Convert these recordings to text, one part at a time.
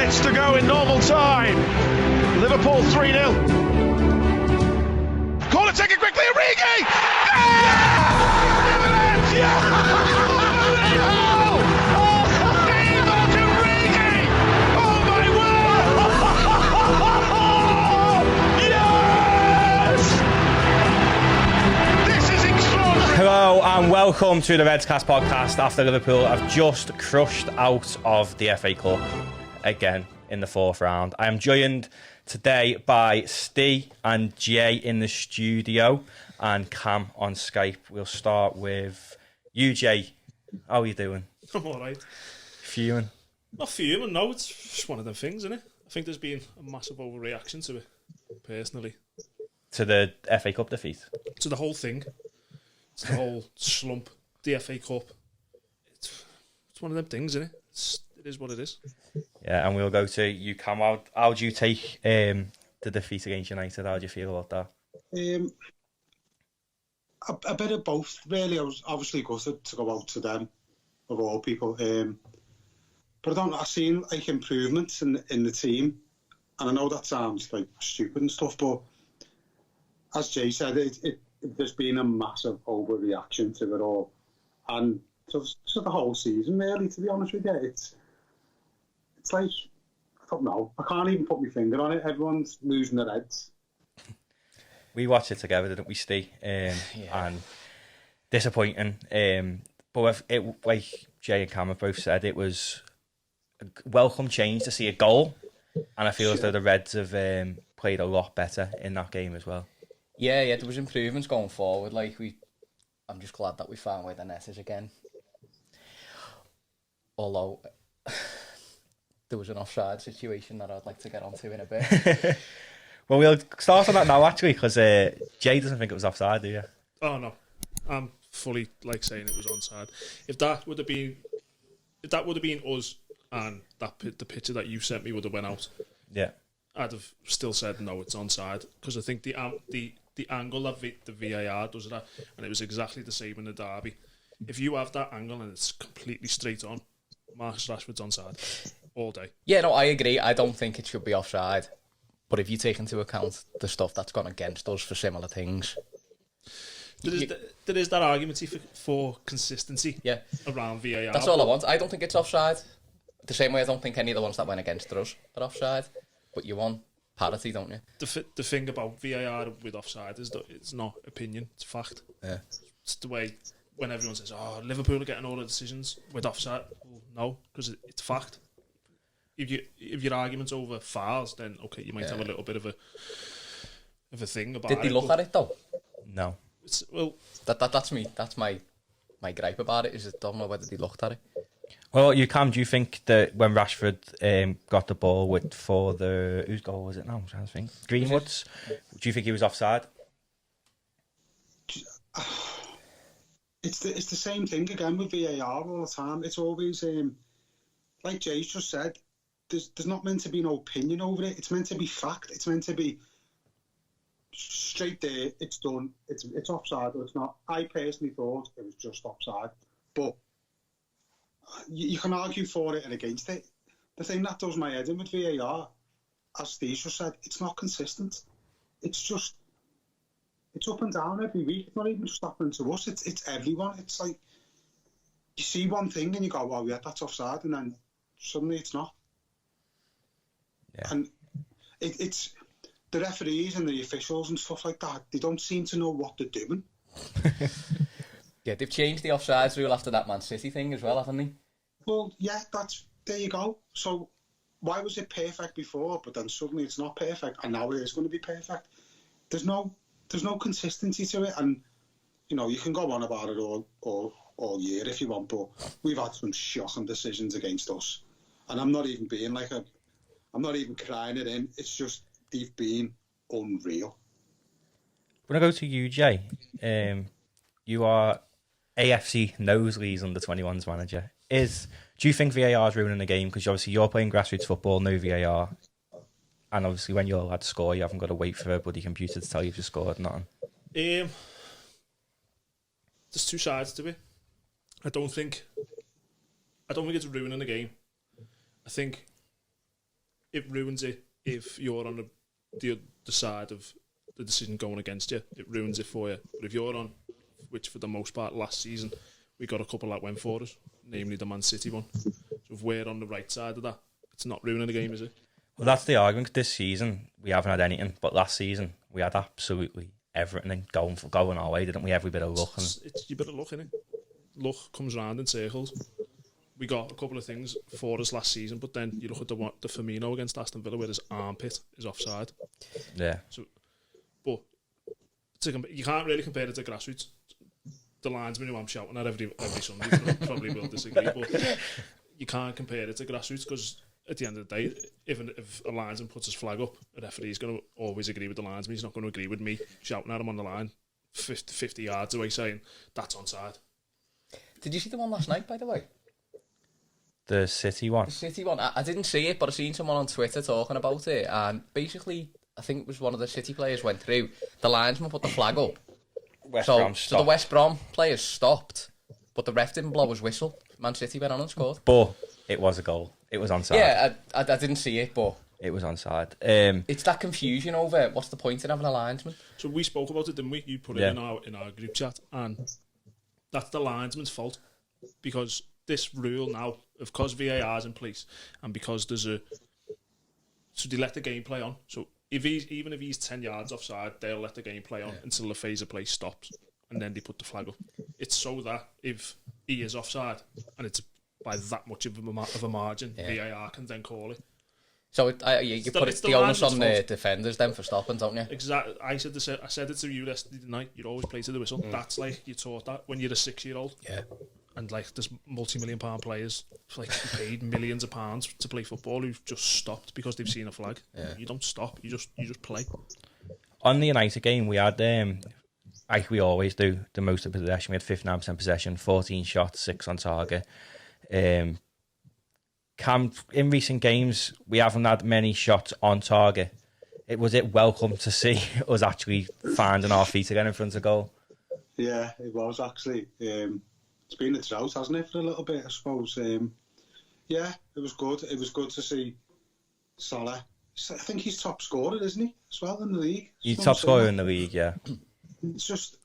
minutes to go in normal time. Liverpool 3-0. Corner taken quickly, Origi! Hello and welcome to the Redscast podcast after Liverpool have just crushed out of the FA Cup again in the fourth round. I am joined today by Steve and Jay in the studio and Cam on Skype. We'll start with you, Jay. How are you doing? I'm alright. Fuming? Not fuming, no. It's just one of them things, isn't it? I think there's been a massive overreaction to it, personally. To the FA Cup defeat? To the whole thing. It's the whole slump, the FA Cup. It's one of them things, isn't it? It is what it is. Yeah, and we'll go to you, Cam. How do you take the defeat against United? How do you feel about that? A bit of both, really. I was obviously gutted to go out to them, of all people. But I've seen like improvements in the team, and I know that sounds like stupid and stuff, but as Jay said, there's been a massive overreaction to it all, and so the whole season, really. To be honest with you, it's like, I don't know. I can't even put my finger on it. Everyone's losing their heads. We watched it together, didn't we, Steve? And disappointing. But like Jay and Cam have both said, it was a welcome change to see a goal, and I feel as though the Reds have played a lot better in that game as well. Yeah, there was improvements going forward. I'm just glad that we found where the net is again. Although there was an offside situation that I'd like to get onto in a bit. Well, we'll start on that now, actually, because Jay doesn't think it was offside, do you? Oh no, I'm fully saying it was onside. If that would have been us, and the picture that you sent me would have went out, yeah, I'd have still said no, it's onside, because I think the angle that the VAR does that, and it was exactly the same in the derby. If you have that angle and it's completely straight on, Marcus Rashford's onside all day. Yeah, no, I agree. I don't think it should be offside. But if you take into account the stuff that's gone against us for similar things... There is that argument for consistency around VAR. That's all I want. I don't think it's offside. The same way I don't think any of the ones that went against us are offside. But you want parity, don't you? The thing about VAR with offside is that it's not opinion, it's fact. Yeah. It's the way when everyone says, "Oh, Liverpool are getting all the decisions with offside." Well, no, because it's fact. If your argument's over fouls, then okay, you might have a little bit of a thing about it. Did they look at it though? No. That's me. That's my gripe about it. Is I don't know whether they looked at it. Well, Cam, do you think that when Rashford got the ball for the... Whose goal was it now? I'm trying to think. Greenwood's? Do you think he was offside? It's the same thing again with VAR all the time. It's always, like Jay's just said, there's not meant to be no opinion over it. It's meant to be fact. It's meant to be straight there, it's done, it's offside or it's not. I personally thought it was just offside, but you can argue for it and against it. The thing that does my head in with VAR, as Steve just said, it's not consistent. It's up and down every week. It's not even just happening to us, it's everyone. It's like you see one thing and you go, well, yeah, that's offside, and then suddenly it's not. Yeah. And it's the referees and the officials and stuff like that, they don't seem to know what they're doing. Yeah, they've changed the offsides rule after that Man City thing as well, haven't they? Well, yeah, there you go. So why was it perfect before, but then suddenly it's not perfect, and now it is going to be perfect? There's no consistency to it, and you can go on about it all year if you want, but we've had some shocking decisions against us, and I'm not even crying it in. It's just they've been unreal. When I go to you, Jay, you are AFC Nosleys under 21s manager. Do you think VAR is ruining the game? Because obviously you're playing grassroots football, no VAR. And obviously when your lads score, you haven't got to wait for a bloody computer to tell you if you scored, nothing. There's two sides to it. I don't think it's ruining the game. I think it ruins it if you're on the side of the decision going against you. It ruins it for you. But if you're on, which for the most part last season, we got a couple that went for us, namely the Man City one. So if we're on the right side of that, it's not ruining the game, is it? Well, that's the argument. This season, we haven't had anything, but last season, we had absolutely everything going our way, didn't we? Every bit of luck. It's you bit of luck, innit? Luck comes round in circles. We got a couple of things for us last season, but then you look at the Firmino against Aston Villa where his armpit is offside. Yeah. So, but you can't really compare it to grassroots. The linesman who I'm shouting at every Sunday probably will disagree, but you can't compare it to grassroots because at the end of the day, even if a linesman puts his flag up, a referee's going to always agree with the linesman. He's not going to agree with me shouting at him on the line 50 yards away saying that's onside. Did you see the one last night, by the way? The City one? The City one. I didn't see it, but I seen someone on Twitter talking about it, and basically, I think it was one of the City players went through. The linesman put the flag up. So the West Brom players stopped, but the ref didn't blow his whistle. Man City went on and scored. But it was a goal. It was onside. Yeah, I didn't see it, but it was onside. It's that confusion over what's the point in having a linesman. So we spoke about it, didn't we? You put it in our group chat, and that's the linesman's fault because this rule now, of course, VAR's in place, and because so they let the game play on. So even if he's 10 yards offside, they'll let the game play on until the phase of play stops, and then they put the flag up. It's so that if he is offside and it's by that much of a margin, VAR can then call it. So you put the onus on the defenders then for stopping, don't you? Exactly. I said it to you yesterday night. You'd always play to the whistle. That's like you're taught that when you're a 6-year-old. Yeah. And like there's multi-million-pound players like paid millions of pounds to play football who've just stopped because they've seen a flag. Yeah. You don't stop. You just play. On the United game, we had like we always do, the most of possession. We had 59% possession, 14 shots, 6 on target. In recent games, we haven't had many shots on target. Was it welcome to see us actually finding our feet again in front of goal? Yeah, it was actually. It's been a drought, hasn't it, for a little bit, I suppose. Yeah, it was good. It was good to see Salah. I think he's top scorer, isn't he, as well, in the league? He's top scorer in the league, yeah. It's just...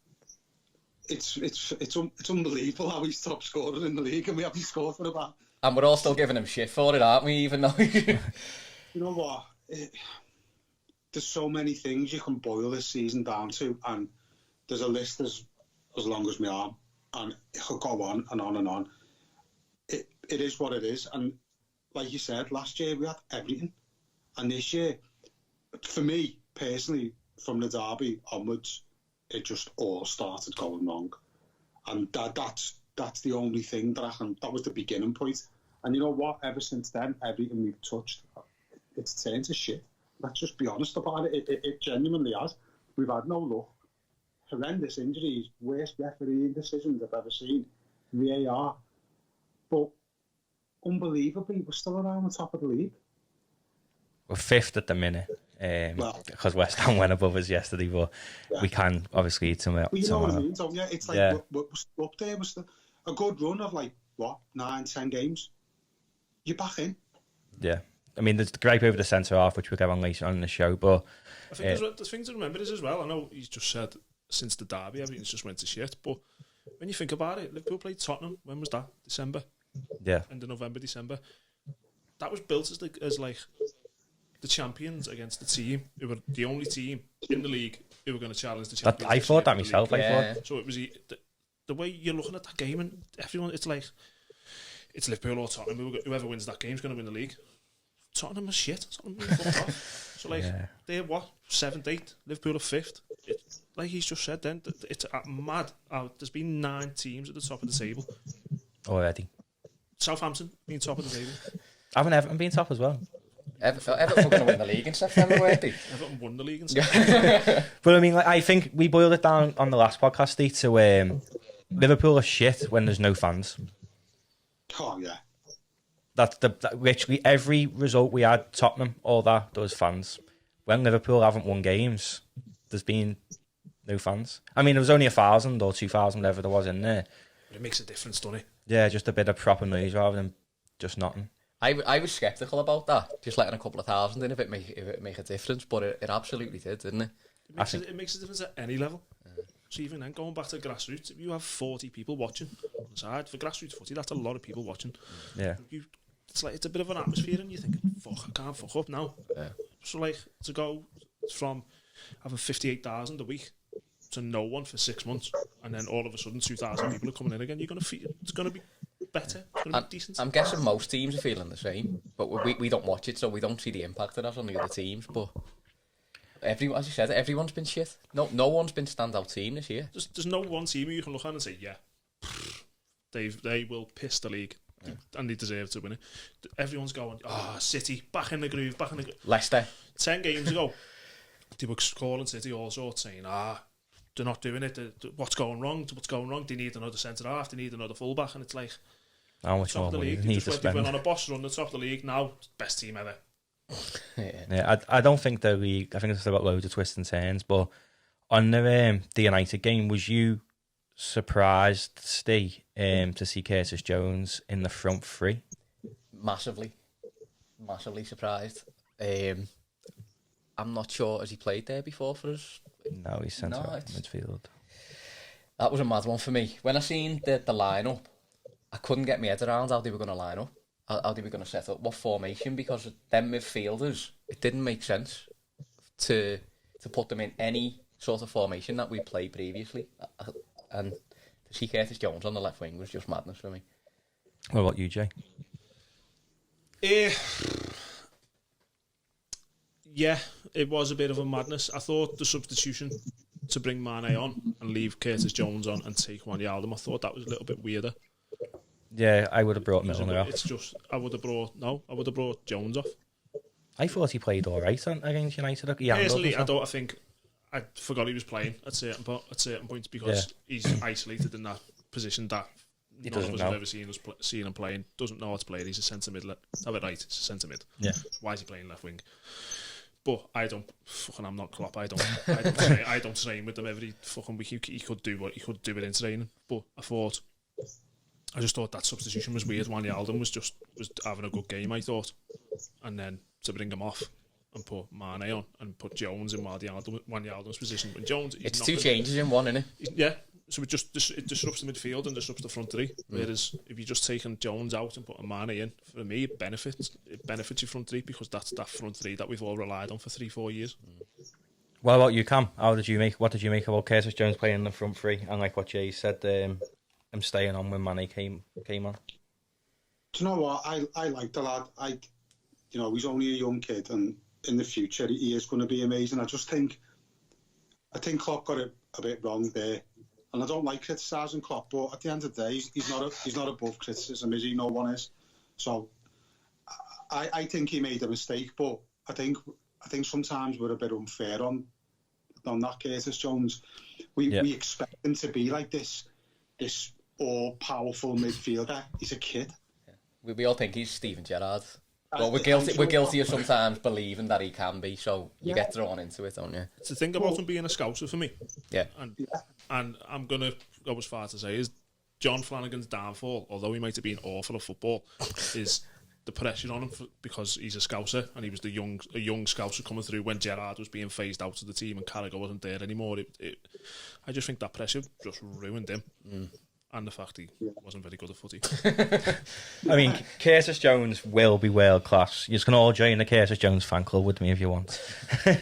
It's unbelievable how he's top scorer in the league and we haven't scored for about... And we're all still giving him shit for it, aren't we, even though... You know what? There's so many things you can boil this season down to, and there's a list as long as my arm, and it could go on and on and on. It is what it is, and like you said, last year we had everything, and this year, for me, personally, from the derby onwards, it just all started going wrong. And that's the only thing that was the beginning point. And you know what? Ever since then, everything we've touched, it's turned to shit. Let's just be honest about it. It genuinely has. We've had no luck. Horrendous injuries, worst refereeing decisions I've ever seen. VAR. But unbelievably, we're still around the top of the league. We're 5th at the minute. Because West Ham went above us yesterday, but we can obviously eat some. Well, you know what I mean, don't you? It's like we're still up there. We're still a good run of 9-10 games. You're back in. Yeah, I mean, there's the gripe over the centre half, which we'll get on later on in the show. But I think the thing to remember is as well. I know he's just said since the derby, everything's just went to shit. But when you think about it, Liverpool played Tottenham. When was that? December. Yeah. End of November, December. That was built as the champions against the team who were the only team in the league who were going to challenge the champions. I thought that myself. So it was the way you're looking at that game, and everyone, it's like it's Liverpool or Tottenham. Whoever wins that game is going to win the league. Tottenham are shit. Tottenham are fucked off. So they're what 7th, 8th. Liverpool are 5th. Like he's just said, then it's mad. There's been 9 teams at the top of the table already. Southampton being top of the table. Haven't Everton been top as well? Everton were going to win the league in September, weren't they? Everton won the league in September. But I mean, I think we boiled it down on the last podcast, Steve, to Liverpool are shit when there's no fans. Oh, yeah. That's literally every result we had, Tottenham, all that, there was fans. When Liverpool haven't won games, there's been no fans. I mean, there was only 1,000 or 2,000, whatever there was in there. But it makes a difference, doesn't it? Yeah, just a bit of proper noise rather than just nothing. I was sceptical about that, just letting a couple of thousand in if it make a difference, but it absolutely did, didn't it? It makes a difference at any level. So even then, going back to grassroots, if you have 40 people watching on the side, for grassroots footy, that's a lot of people watching. Yeah. It's a bit of an atmosphere and you're thinking, fuck, I can't fuck up now. Yeah. So like, to go from having 58,000 a week to no one for 6 months, and then all of a sudden 2,000 people are coming in again, you're going to feel it's going to be better, it's going to be decent. I'm guessing most teams are feeling the same, but we don't watch it, so we don't see the impact of that on the other teams. But as you said, everyone's been shit. No one's been standout team this year. There's no one team you can look at and say, yeah, they will piss the league. Yeah. And they deserve to win it. Everyone's going, City, back in the groove. Leicester. 10 games ago, they were calling City all sorts, saying, they're not doing it. What's going wrong? They need another centre-half. They need another full-back. And it's like, how much more money they need to spend? They've been on a boss run, the top of the league. Now, best team ever. Yeah, I don't think the league, I think it's still got loads of twists and turns, but on the United game, was you surprised, Steve, to see Curtis Jones in the front three? Massively surprised. I'm not sure, has he played there before for us? No, he's centre midfield. That was a mad one for me. When I seen the lineup, I couldn't get my head around how they were going to line up, how they were going to set up, what formation, because them midfielders, it didn't make sense to put them in any sort of formation that we played previously. And to see Curtis Jones on the left wing was just madness for me. What about you, Jay? Yeah, it was a bit of a madness. I thought the substitution to bring Mane on and leave Curtis Jones on and take Wijnaldum, I thought that was a little bit weirder. Yeah, I would have brought Milner off. It's just, I would have brought Jones off. I thought he played all right against United. Personally, I think I forgot he was playing at certain points because he's isolated in that position that none of us have ever seen him playing. Doesn't know how to play. He's a centre mid. Have it right. It's a centre mid. Yeah. Why is he playing left wing? But I'm not Klopp. I don't train with them every fucking week. He could do it in training. But I just thought that substitution was weird. Wijnaldum was having a good game, I thought, and then to bring him off and put Mane on and put Jones in Wijnaldum's position. When Jones, it's two changes in one, isn't it? Yeah. So it disrupts the midfield and disrupts the front three. Whereas if you're just taking Jones out and putting Mane in, for me it benefits your front three, because that's that front three that we've all relied on for 3-4 years. What about you, Cam? What did you make about Curtis Jones playing in the front three, and like what Jay said, him staying on when Mane came on? Do you know what? I like the lad. He's only a young kid, and in the future he is going to be amazing. I think Klopp got it a bit wrong there. And I don't like criticising Klopp, but at the end of the day, he's not above criticism, is he? No one is. So I think he made a mistake, but I think sometimes we're a bit unfair on that Curtis Jones. We expect him to be like this all powerful midfielder. He's a kid. Yeah. We all think he's Steven Gerrard. Well, we're guilty of sometimes believing that he can be, so you get drawn into it, don't you? It's the thing about him being a scouser for me. Yeah. And I'm going to go as far to say is John Flanagan's downfall, although he might have been awful at football, is the pressure on him because he's a scouser, and he was a young scouser coming through when Gerrard was being phased out of the team and Carragher wasn't there anymore. I just think that pressure just ruined him. And the fact he wasn't very good at footy. I mean, Curtis Jones will be world class. You can all join the Curtis Jones fan club with me if you want. He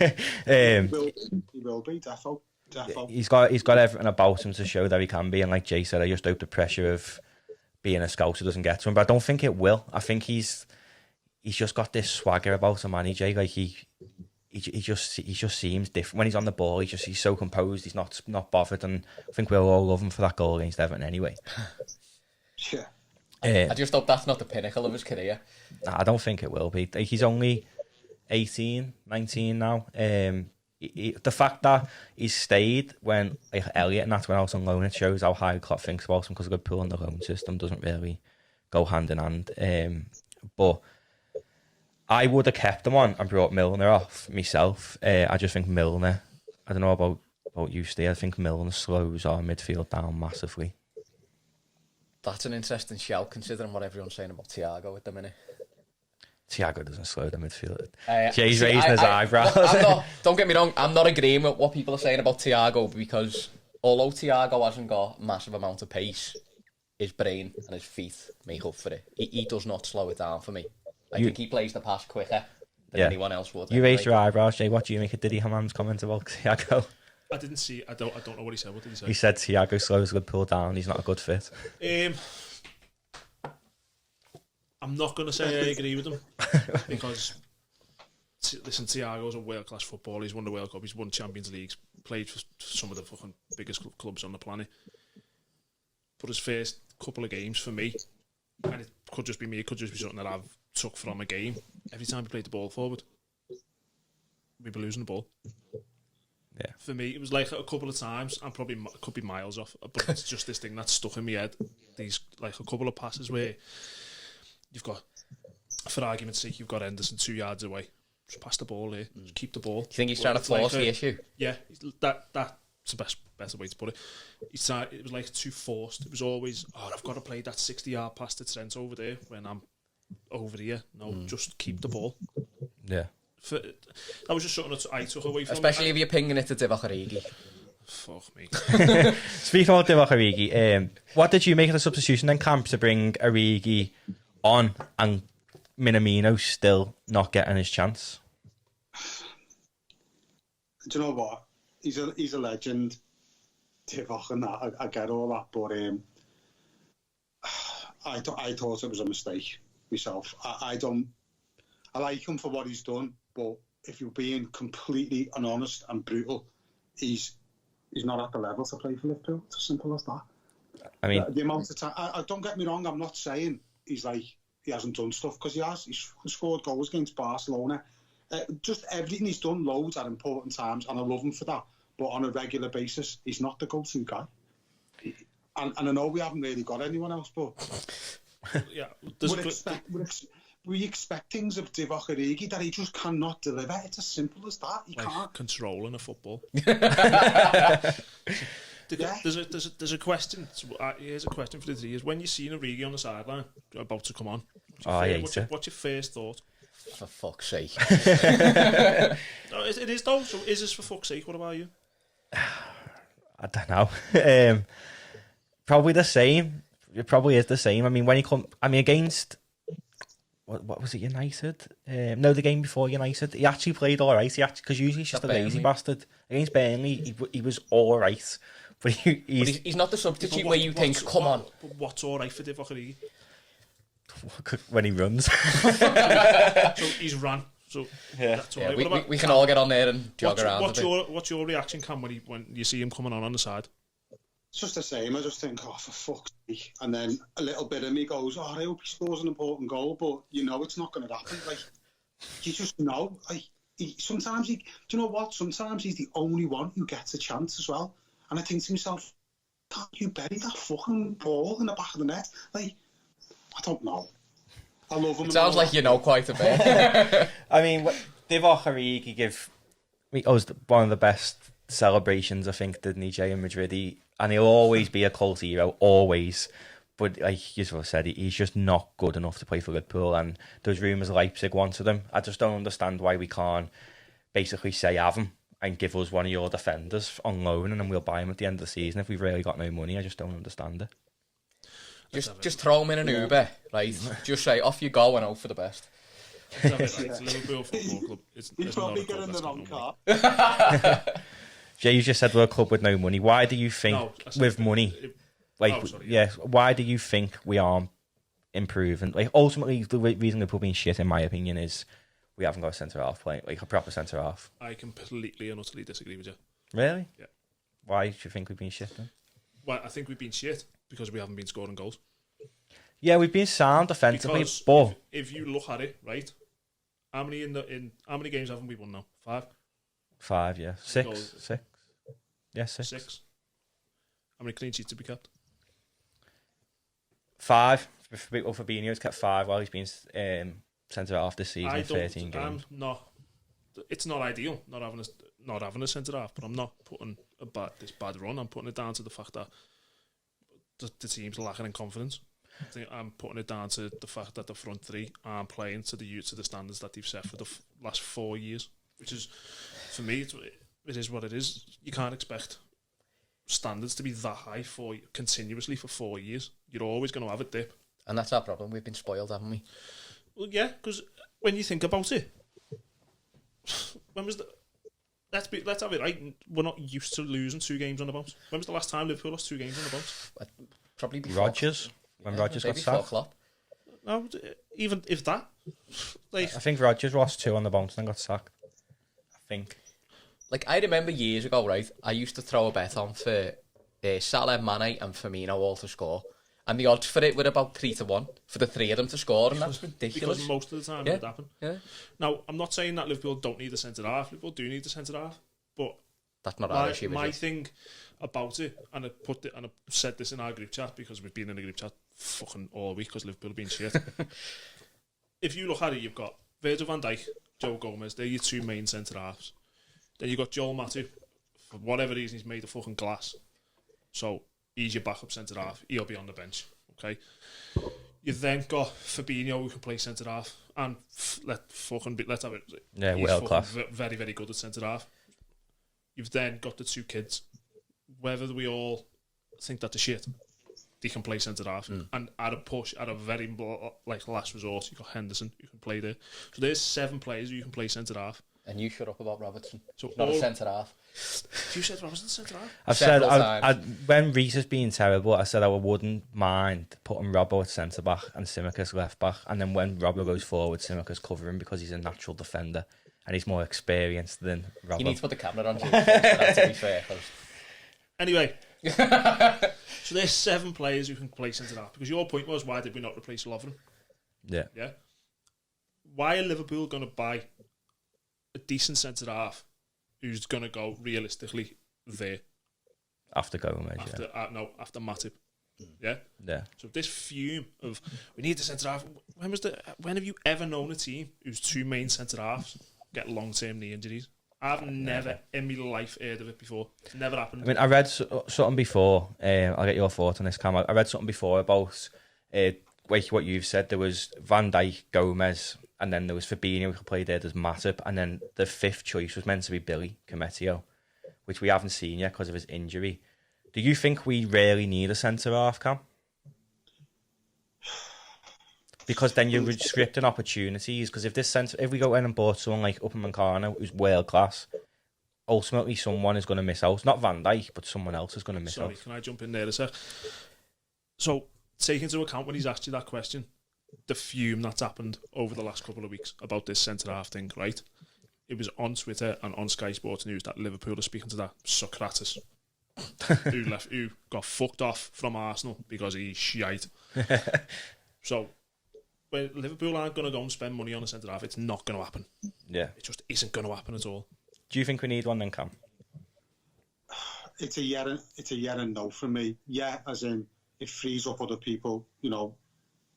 will be, defo. He's got everything about him to show that he can be. And like Jay said, I just hope the pressure of being a scouser doesn't get to him. But I don't think it will. I think he's just got this swagger about him, man. Jay, like he just seems different when he's on the ball. He's so composed. He's not bothered, and I think we'll all love him for that goal against Everton anyway. Yeah. I just hope that's not the pinnacle of his career. I don't think it will be. He's only 18, 19 now. The fact that he's stayed when Elliott and that went out on loan, it shows how high Klopp thinks about him, because Liverpool and the loan system doesn't really go hand in hand. But I would have kept him on and brought Milner off myself. I just think Milner, I don't know about you, Steve, I think Milner slows our midfield down massively. That's an interesting shout, considering what everyone's saying about Thiago at the minute. Thiago doesn't slow the midfield. Jay's raising his eyebrows. Don't get me wrong, I'm not agreeing with what people are saying about Thiago, because although Thiago hasn't got a massive amount of pace, his brain and his feet make up for it. He does not slow it down for me. I think he plays the pass quicker than anyone else would. You raised your eyebrows, Jay. What do you make of Diddy Hammam's comment about Thiago? I didn't see. I don't know what he said. What did he say? He said Thiago slows Liverpool down. He's not a good fit. I'm not going to say I agree with him because listen, Thiago's a world-class footballer. He's won the World Cup. He's won Champions Leagues. Played for some of the fucking biggest clubs on the planet. But his first couple of games for me, and it could just be me, it could just be something that I've took from a game. Every time he played the ball forward, we'd be losing the ball. Yeah. For me, it was like a couple of times, and probably could be miles off, but it's just this thing that's stuck in my head. These, like a couple of passes where you've got, for argument's sake, you've got Henderson 2 yards away. Just pass the ball here. Just keep the ball. Do you think he's trying to force the issue? Yeah, that's the better way to put it. It was like too forced. It was always, I've got to play that 60-yard pass to Trent over there when I'm over here. No, just keep the ball. Yeah. That was just something that I took away from Especially if you're pinging it to Divock Origi. Fuck me. Speaking about Divock Origi, what did you make of the substitution then, Camp, to bring Origi on and Minamino still not getting his chance? Do you know what? He's a legend, Divock, and that. I get all that, but I thought it was a mistake myself. I like him for what he's done, but if you're being completely honest and brutal, he's not at the level to play for Liverpool. It's as simple as that. I mean, the amount of time. I don't get me wrong. I'm not saying he's like he hasn't done stuff, because he has. He's scored goals against Barcelona. Just everything he's done loads at important times, and I love him for that. But on a regular basis, he's not the go-to guy. And I know we haven't really got anyone else, but yeah, we expect things of Divock Origi that he just cannot deliver. It's as simple as that. He can't controlling a football. There's a question. Here's a question for the 3 years. When you seen Origi on the sideline about to come on, what's your first thought? For fuck's sake. No, it is though. So is this for fuck's sake? What about you? I don't know. Probably the same. It probably is the same. I mean, when he come, against what was it? United? No, the game before United, he actually played all right. Because usually he's just a lazy bastard. Against Burnley, he was all right, but he's not the substitute where you think, come on. But what's all right for Divock Origi? When he runs. So he's run. So yeah, that's all right. We can all get on there and jog around. What's your reaction, Cam, when you see him coming on the side? It's just the same. I just think, for fuck's sake. And then a little bit of me goes, I hope he scores an important goal, but it's not going to happen. Like, you just know. Like, sometimes do you know what? Sometimes he's the only one who gets a chance as well. And I think to myself, can't you bury that fucking ball in the back of the net? Like, I don't know. I love him. It sounds like you know quite a bit. I mean, Divock Origi was one of the best celebrations, I think, didn't he, Jay, in Madrid? And he'll always be a cult hero, always. But like you sort of said, he's just not good enough to play for Liverpool. And those rumours Leipzig wanted him. I just don't understand why we can't basically say have him and give us one of your defenders on loan, and then we'll buy him at the end of the season if we've really got no money. I just don't understand it. Just throw him in an Uber, right? Just say, off you go and hope for the best. It's Liverpool Football Club. He's probably getting the wrong car. Jay, you just said we're a club with no money. Why do you think with money, why do you think we aren't improving? Like, ultimately, the reason Liverpool being shit, in my opinion, is we haven't got a centre half playing, like a proper centre half. I completely and utterly disagree with you. Really? Yeah. Why do you think we've been shit then? Well, I think we've been shit because we haven't been scoring goals. Yeah, we've been sound defensively, but if you look at it, right, how many games haven't we won now? 5? 5, yeah. 6. Yeah, 6. How many clean sheets have we kept? 5. For Fabinho's kept 5 while he's been centre half this season in 13 games. It's not ideal not having a centre half, but I'm not putting this bad run. I'm putting it down to the fact that the team's lacking in confidence. I think I'm putting it down to the fact that the front three aren't playing to the standards that they've set for the last 4 years, which is, for me, it is what it is. You can't expect standards to be that high continuously for 4 years. You're always going to have a dip. And that's our problem. We've been spoiled, haven't we? Well, yeah, because when you think about it, when was the... Let's have it right. We're not used to losing 2 games on the bounce. When was the last time Liverpool lost 2 games on the bounce? Probably before Rodgers. When Rodgers got sacked. Klopp. No, even if that. I think Rodgers lost 2 on the bounce and then got sacked. I think. Like, I remember years ago, right, I used to throw a bet on for Salah, Mane and Firmino all to score. And the odds for it were about 3-1 for the 3 of them to score, and that's ridiculous. Because most of the time it would happen. Yeah. Now, I'm not saying that Liverpool don't need a centre-half. Liverpool do need a centre-half. But that's not our issue, my thing about it, and I said this in our group chat, because we've been in a group chat fucking all week because Liverpool have been shit. If you look at it, you've got Virgil van Dijk, Joe Gomez, they're your 2 main centre-halves. Then you've got Joel Matip. For whatever reason, he's made of fucking glass. So he's your backup centre-half. He'll be on the bench. Okay. You've then got Fabinho, who can play centre-half. And let's have it. Yeah, he's world class. Very, very good at centre-half. You've then got the 2 kids. Whether we all think that they're shit, they can play centre-half. And at a push, at a very last resort, you've got Henderson, who can play there. So there's 7 players who can play centre-half. And you shut up about Robertson. So not a centre-half. You said Robertson's centre-half? I've said, when Reece has been terrible, I said I wouldn't mind putting Robbo at centre-back and Tsimikas left-back. And then when Robbo goes forward, Tsimikas covering because he's a natural defender and he's more experienced than Robbo. You need to put the camera on, Jim, to be fair. Anyway, so there's 7 players who can play centre-half. Because your point was, why did we not replace Lovren? Yeah. Why are Liverpool going to buy a decent centre-half who's going to go realistically there? After Gomez, after Matip. Yeah? Yeah. So this fume of, we need the centre-half. When have you ever known a team whose 2 main centre-halves get long-term knee injuries? I've never in my life heard of it before. It's never happened. I mean, I read something before. I'll get your thoughts on this, Cam. I read something before about what you've said. There was Van Dijk, Gomez, and then there was Fabinho, who played there. There's Matip, and then the 5th choice was meant to be Billy Cometio, which we haven't seen yet because of his injury. Do you think we really need a centre-half, Cam? Because then you're restricting opportunities. Because if we go in and bought someone like Upamecano, who's world class, ultimately someone is going to miss out. Not Van Dijk, but someone else is going to miss out. Sorry, can I jump in there a sec? So, take into account when he's asked you that question, the fume that's happened over the last couple of weeks about this centre-half thing, right? It was on Twitter and on Sky Sports News that Liverpool are speaking to that Socrates who got fucked off from Arsenal because he's shite. So, when Liverpool aren't going to go and spend money on a centre-half, it's not going to happen. Yeah. It just isn't going to happen at all. Do you think we need one then, Cam? It's a yeah and no from me. Yeah, as in, it frees up other people,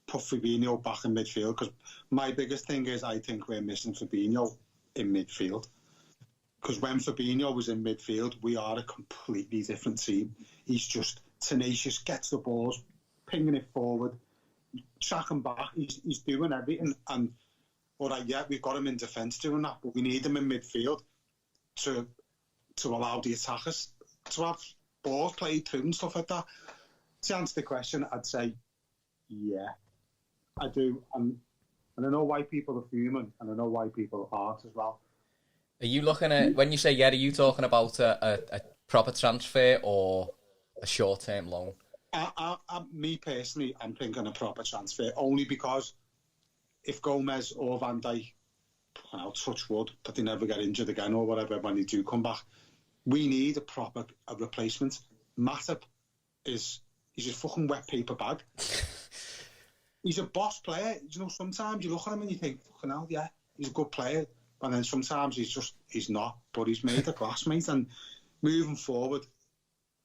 put Fabinho back in midfield, because my biggest thing is I think we're missing Fabinho in midfield. Because when Fabinho was in midfield, we are a completely different team. He's just tenacious, gets the balls, pinging it forward, tracking back. He's doing everything. And all right, yeah, we've got him in defence doing that, but we need him in midfield to allow the attackers to have balls played through and stuff like that. To answer the question, I'd say yeah. I do, and I know why people are fuming, and I know why people aren't as well. Are you looking at, when you say yeah, are you talking about a proper transfer or a short-term loan? Me personally, I'm thinking a proper transfer, only because if Gomez or Van Dijk, I'll touch wood that they never get injured again or whatever when they do come back, we need a replacement. Matip he's a fucking wet paper bag. He's a boss player. Sometimes you look at him and you think, fucking hell, yeah, he's a good player. And then sometimes he's not, but he's made a glass, mate. And moving forward,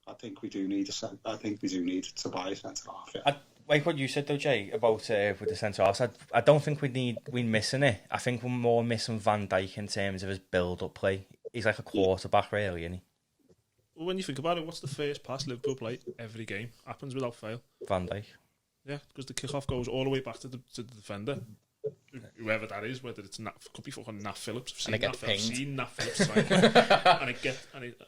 I think we do need to buy a centre-half. Yeah. Like what you said though, Jay, about with the centre-half, I don't think we're missing it. I think we're more missing Van Dijk in terms of his build-up play. He's like a quarterback, really, isn't he? Well, when you think about it, what's the first pass Liverpool play every game? Happens without fail. Van Dijk. Yeah, because the kickoff goes all the way back to the defender. Whoever that is, whether it's could be fucking Nat Phillips. I've seen Nat Phillips try it.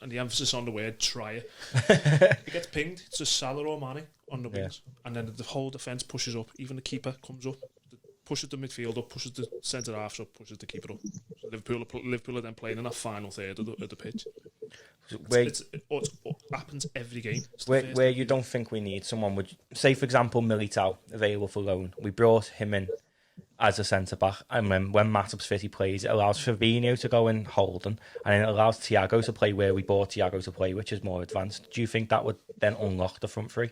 and the emphasis on the word try it. It gets pinged. It's just Salah or Mane on the wings, and then the whole defence pushes up. Even the keeper comes up, pushes the midfield up, pushes the centre half up, pushes the keeper up. So Liverpool are then playing in that final third of the pitch. It happens every game. Where you don't think we need someone, would say for example Militao available for loan. We brought him in as a centre back, and when Matip's fit, he plays. It allows Fabinho to go in holding, and it allows Thiago to play where we bought Thiago to play, which is more advanced. Do you think that would then unlock the front three?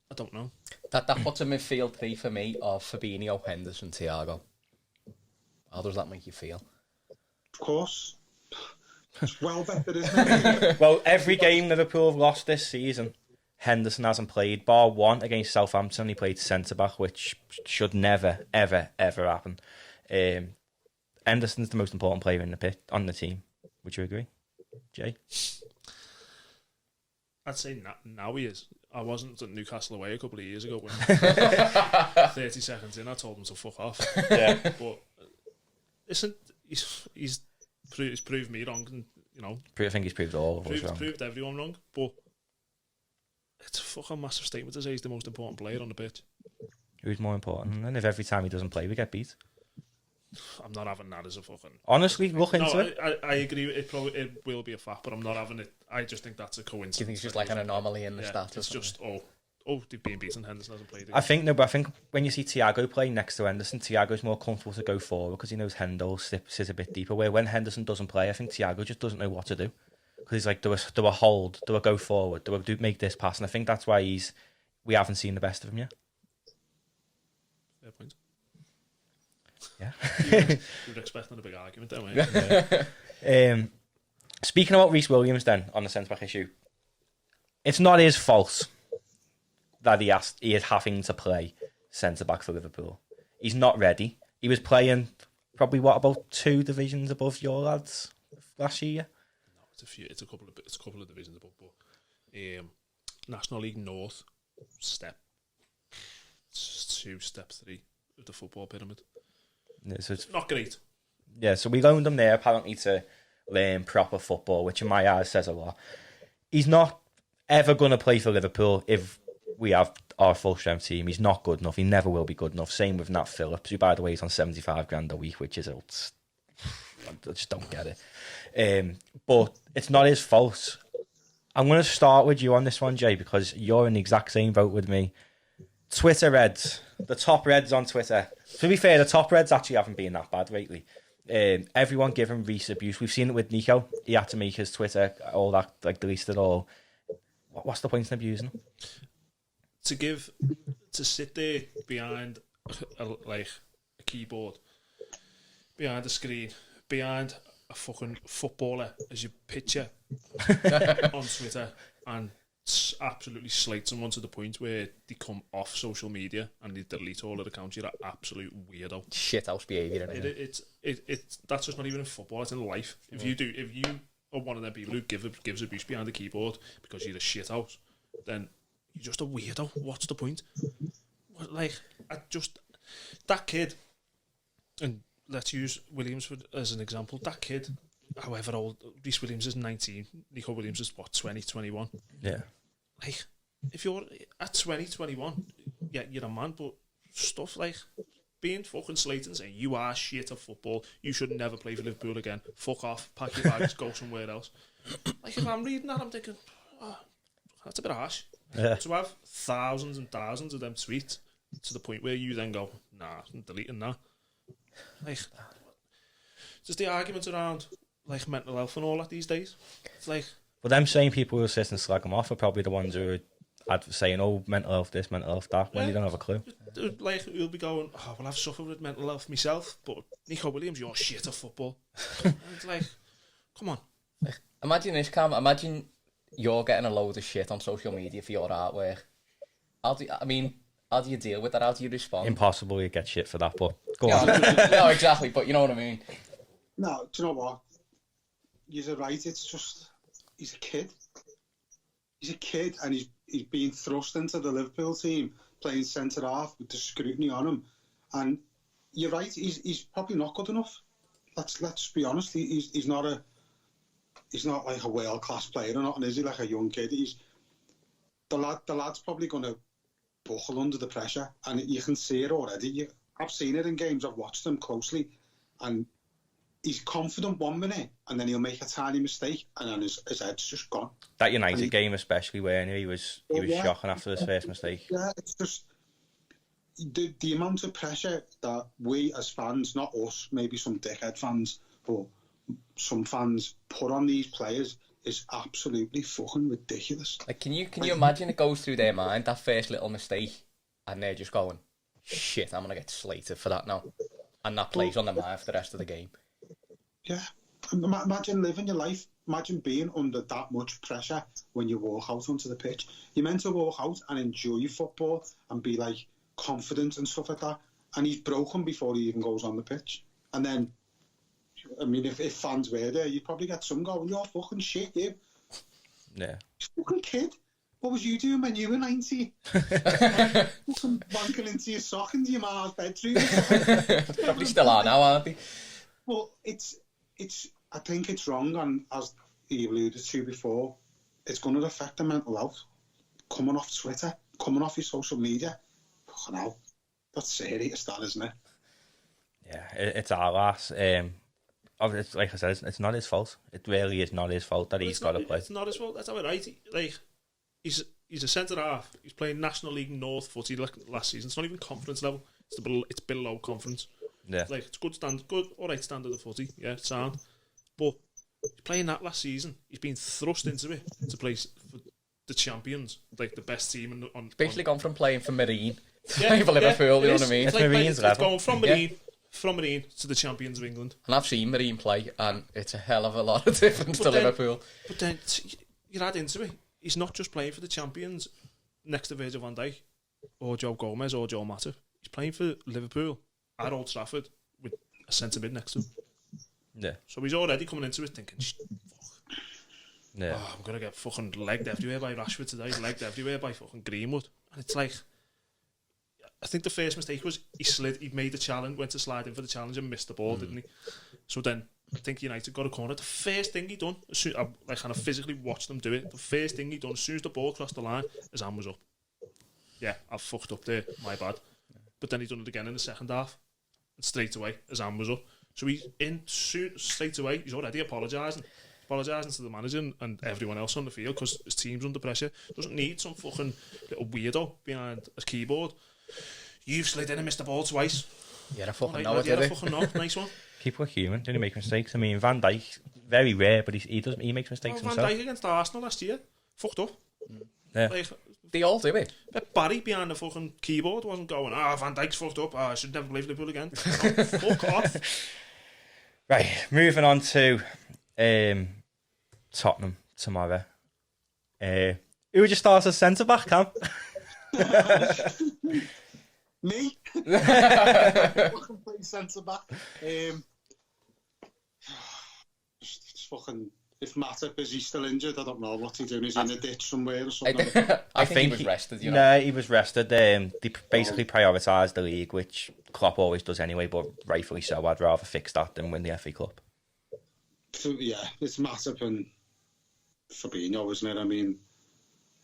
I don't know. That puts a midfield three for me of Fabinho, Henderson, Thiago. How does that make you feel? Of course. It's well better, isn't it? Well, every game Liverpool have lost this season, Henderson hasn't played, bar one against Southampton. He played centre-back, which should never, ever, ever happen. Henderson's the most important player in the pit on the team. Would you agree, Jay? I'd say now he is. I wasn't at Newcastle away a couple of years ago when 30 seconds in I told him to fuck off. Yeah. But he's proved me wrong, and I think he's proved all of us wrong. He's proved everyone wrong, but it's a fucking massive statement to say he's the most important player on the pitch. Who's more important? And if every time he doesn't play, we get beat. I'm not having that as a fucking... Honestly, look into it. I agree. It will be a fact, but I'm not having it. I just think that's a coincidence. Do you think it's just like an anomaly in the stats? It's just, they've been beaten. Henderson hasn't played again. I think when you see Thiago play next to Henderson, Thiago's more comfortable to go forward because he knows Hendo sits a bit deeper. Where when Henderson doesn't play, I think Thiago just doesn't know what to do. Because he's like, do a hold, do a go forward, do make this pass. And I think that's why we haven't seen the best of him yet. Fair point. Yeah. you were expecting a big argument there, weren't you? Speaking about Reece Williams then, on the centre-back issue, it's not his fault that he is having to play centre-back for Liverpool. He's not ready. He was playing probably, about 2 divisions above your lads last year? No, it's a couple of divisions above, but National League North, step 2, step 3 of the football pyramid. Yeah, so it's not great. Yeah, so we loaned him there apparently to learn proper football, which in my eyes says a lot. He's not ever going to play for Liverpool if we have our full strength team. He's not good enough. He never will be good enough. Same with Nat Phillips, who by the way is on 75 grand a week, which is I just don't get it. But it's not his fault. I'm going to start with you on this one, Jay, because you're in the exact same boat with me. Twitter Reds, the top Reds on Twitter. To be fair, the top Reds actually haven't been that bad lately. Everyone giving Reece abuse. We've seen it with Nico. He had to make his Twitter, all that, delete it all. What's the point in abusing him? To sit there behind a keyboard, behind a screen, behind a fucking footballer as your picture on Twitter and absolutely slate someone to the point where they come off social media and they delete all of the accounts. You're an absolute weirdo. Shithouse behaviour. It's that's just not even in football. It's in life. If you are one of them people who gives abuse behind the keyboard because you're a shithouse, then you're just a weirdo. What's the point? That kid, and let's use Williams as an example. That kid, however old, Reece Williams is 19. Nico Williams is 20, 21. Yeah. If you're at 20, 21, yeah, you're a man, but stuff like being fucking slated and saying you are shit at football, you should never play for Liverpool again, fuck off, pack your bags, go somewhere else. If I'm reading that, I'm thinking, that's a bit harsh. Yeah. To have thousands and thousands of them tweets to the point where you then go, nah, I'm deleting that. Just the arguments around mental health and all that these days. It's But them same people who sit and slag them off are probably the ones who are saying, mental health this, mental health that, when you don't have a clue. You'll be going, well, I've suffered with mental health myself, but Nico Williams, you're shit at football. And it's come on. Imagine this, Cam. Imagine you're getting a load of shit on social media for your artwork. How do you deal with that? How do you respond? Impossible, you get shit for that, but go on. No, exactly, but you know what I mean. No, do you know what? You're right, it's just, he's a kid. he's a kid and he's being thrust into the Liverpool team playing centre half with the scrutiny on him. And you're right, he's probably not good enough. Let's be honest. He's not like a world class player or nothing, is he? Like a young kid. The lad's probably going to buckle under the pressure, and you can see it already. I've seen it in games. I've watched him closely, and he's confident 1 minute, and then he'll make a tiny mistake, and then his head's just gone. That United game, especially, where he was shocking after his first mistake. Yeah, it's just the amount of pressure that we as fans, not us, maybe some dickhead fans, but some fans put on these players is absolutely fucking ridiculous. Like, can you imagine it goes through their mind, that first little mistake, and they're just going, shit, I'm gonna get slated for that now, and that plays on their mind for the rest of the game. Yeah, imagine living your life. Imagine being under that much pressure when you walk out onto the pitch. You're meant to walk out and enjoy football and be like confident and stuff like that. And he's broken before he even goes on the pitch. And then, I mean, if fans were there, you'd probably get some going, you're fucking shit, you. Yeah. Fucking kid. What was you doing when you were 90? Fucking wanking into your sock into your ma's bedroom. Probably still are now, aren't they? Well, I think it's wrong, and as he alluded to before, it's going to affect the mental health. Coming off Twitter, coming off your social media. Fucking hell. That's serious, that, isn't it? Yeah, it's our ass. It's, like I said, it's not his fault. It really is not his fault that he's got to play. It's not his fault. That's how it right. Like, he's a centre half. He's playing National League North footy last season. It's not even conference level. It's below conference. Yeah, like it's good, all right standard of footy. Yeah, it's sound. But he's playing that last season. He's been thrust into it to play for the champions, like the best team on. Basically, gone from playing for Marine to playing for Liverpool. You know what I mean? It's going from Marine to the champions of England. And I've seen Marine play, and it's a hell of a lot of difference to Liverpool. But then you add into it, he's not just playing for the champions next to Virgil van Dijk or Joe Gomez or Joe Matip. He's playing for Liverpool at Old Trafford with a centre mid next to him. Yeah. So he's already coming into it thinking, fuck. Yeah. Oh, I'm going to get fucking legged everywhere by Rashford today, legged everywhere by fucking Greenwood. And it's like, I think the first mistake was he made the challenge, went to slide in for the challenge and missed the ball, didn't he? So then I think United got a corner. The first thing he done, I kind of physically watched them do it, the first thing he done, as soon as the ball crossed the line, his hand was up. Yeah, I've fucked up there, my bad. But then he done it again in the second half. And straight away, his hand was up. So he's in straight away, he's already apologising to the manager and everyone else on the field because his team's under pressure. Doesn't need some fucking little weirdo behind his keyboard. You've slid in and missed the ball twice. Yeah, I fucking know it, yeah, I fucking know. Nice one. People are human. Don't make mistakes? I mean, Van Dijk, very rare, but he makes mistakes himself. Van Dijk against Arsenal last year, fucked up. Yeah. Like, they all do it. Barry behind the fucking keyboard wasn't going, Van Dijk's fucked up. I should never leave Liverpool again. Fuck off. Right, moving on to Tottenham tomorrow. Who would you start as centre back, Cam? Me? Fucking play centre back. It's fucking. If Matip is he still injured, I don't know what he's doing. Is he in a ditch somewhere or something? I think he was rested. You know? No, he was rested. They basically prioritised the league, which Klopp always does anyway, but rightfully so. I'd rather fix that than win the FA Cup. So, yeah, it's Matip and Fabinho, isn't it? I mean,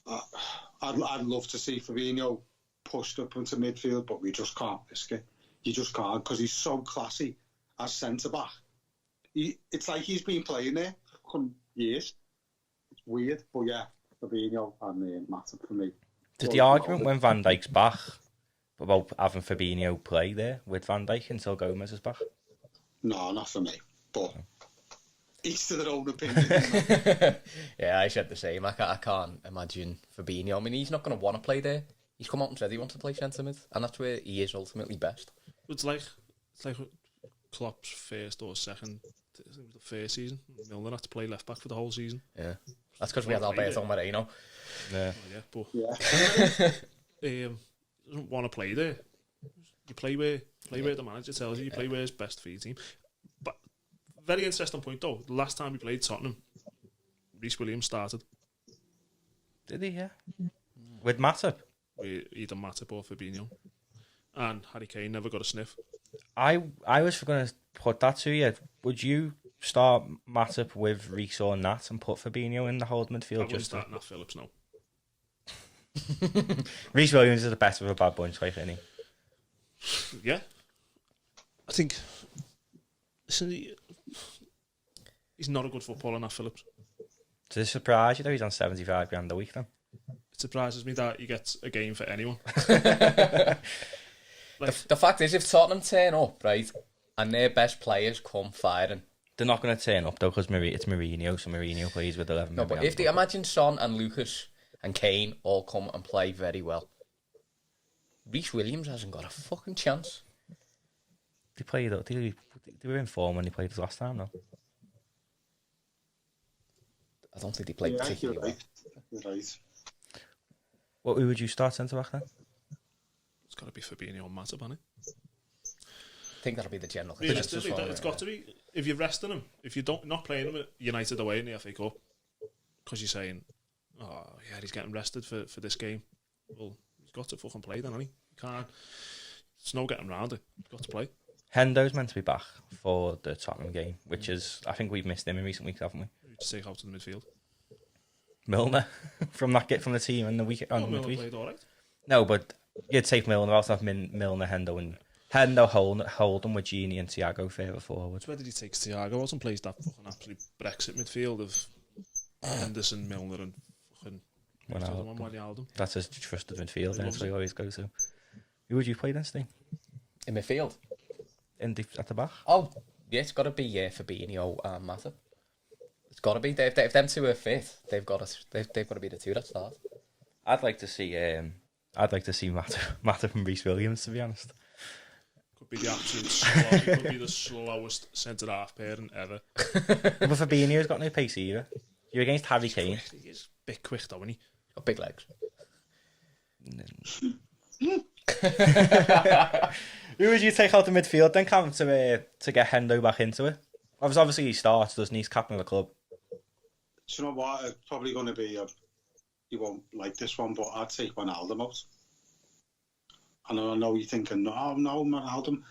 I'd love to see Fabinho pushed up into midfield, but we just can't risk it. You just can't because he's so classy as centre back. It's like he's been playing there for years. It's weird, but yeah, Fabinho and Matip for me. There's the argument when Van Dijk's back about having Fabinho play there with Van Dijk until Gomez is back. No, not for me. But each to their own opinion. Yeah, I said the same. I can't imagine Fabinho. I mean, he's not going to want to play there. He's come out and said he wants to play centre mid, and that's where he is ultimately best. It's like Klopp's first or second, I think it was the first season. Milner had to play left back for the whole season. Yeah, that's because we had Alberto Moreno. Yeah, but doesn't want to play there. You play where the manager tells you. You play where is best for your team. But very interesting point though. The last time we played Tottenham, Reece Williams started. Did he? Yeah. With Matip? Either Matip or Fabinho. And Harry Kane never got a sniff. I was going to put that to you. Would you start Matip with Reece or Nat and put Fabinho in the holding midfield? I wouldn't start Nat Phillips, no. Reece Williams is the best of a bad bunch, like, isn't he? Yeah. I think... Listen, he's not a good footballer, Nat Phillips. Does it surprise you that he's on 75 grand a week then? It surprises me that he gets a game for anyone. The fact is, if Tottenham turn up, right, and their best players come firing... They're not going to turn up, though, because it's Mourinho, so Mourinho plays with 11 No, but if they imagine Son and Lucas and Kane all come and play very well, Reece Williams hasn't got a fucking chance. They were in form when they played us last time, though. I don't think they played particularly well. You're right. Who would you start centre-back then? It's got to be Fabinho or Matip, hasn't it? I think that'll be the general Realistically, it's got to be. If you're resting him, if you're not playing him at United away in the FA Cup, because you're saying, oh yeah, he's getting rested for this game. Well, he's got to fucking play then, hasn't he? Can't. There's no getting around it. He's got to play. Hendo's meant to be back for the Tottenham game, which is, I think we've missed him in recent weeks, haven't we? Who'd you take out to the midfield? Milner from the team in the week on the Milner midweek. played all right. No, but you'd take Milner. Also have Milner, Hendo, Holden with Gini and Thiago further forward. Where did he take Thiago out and plays that fucking absolute Brexit midfield of Henderson, Milner, and fucking Wijnaldum? That's his trusted midfield. That's what he always goes to. Who would you play then, Steve? In midfield? At the back? Oh, yeah, it's got to be Fabinho and Matip. It's got to be. If them two are fit, they've got to be the two that start. I'd like to see Matip and Reece Williams, to be honest. Could be the absolute could be the slowest centre half pairing ever. But Fabinho's got no pace either. You're against Harry Kane. He's a bit quick though, isn't he? Got big legs. Who would you take out the midfield then, Cam, to get Hendo back into it? Obviously he starts, doesn't he? He's captain of the club. Do you know what? It's probably going to be you won't like this one, but I'd take Wijnaldum out. And I know you're thinking, no, Wijnaldum.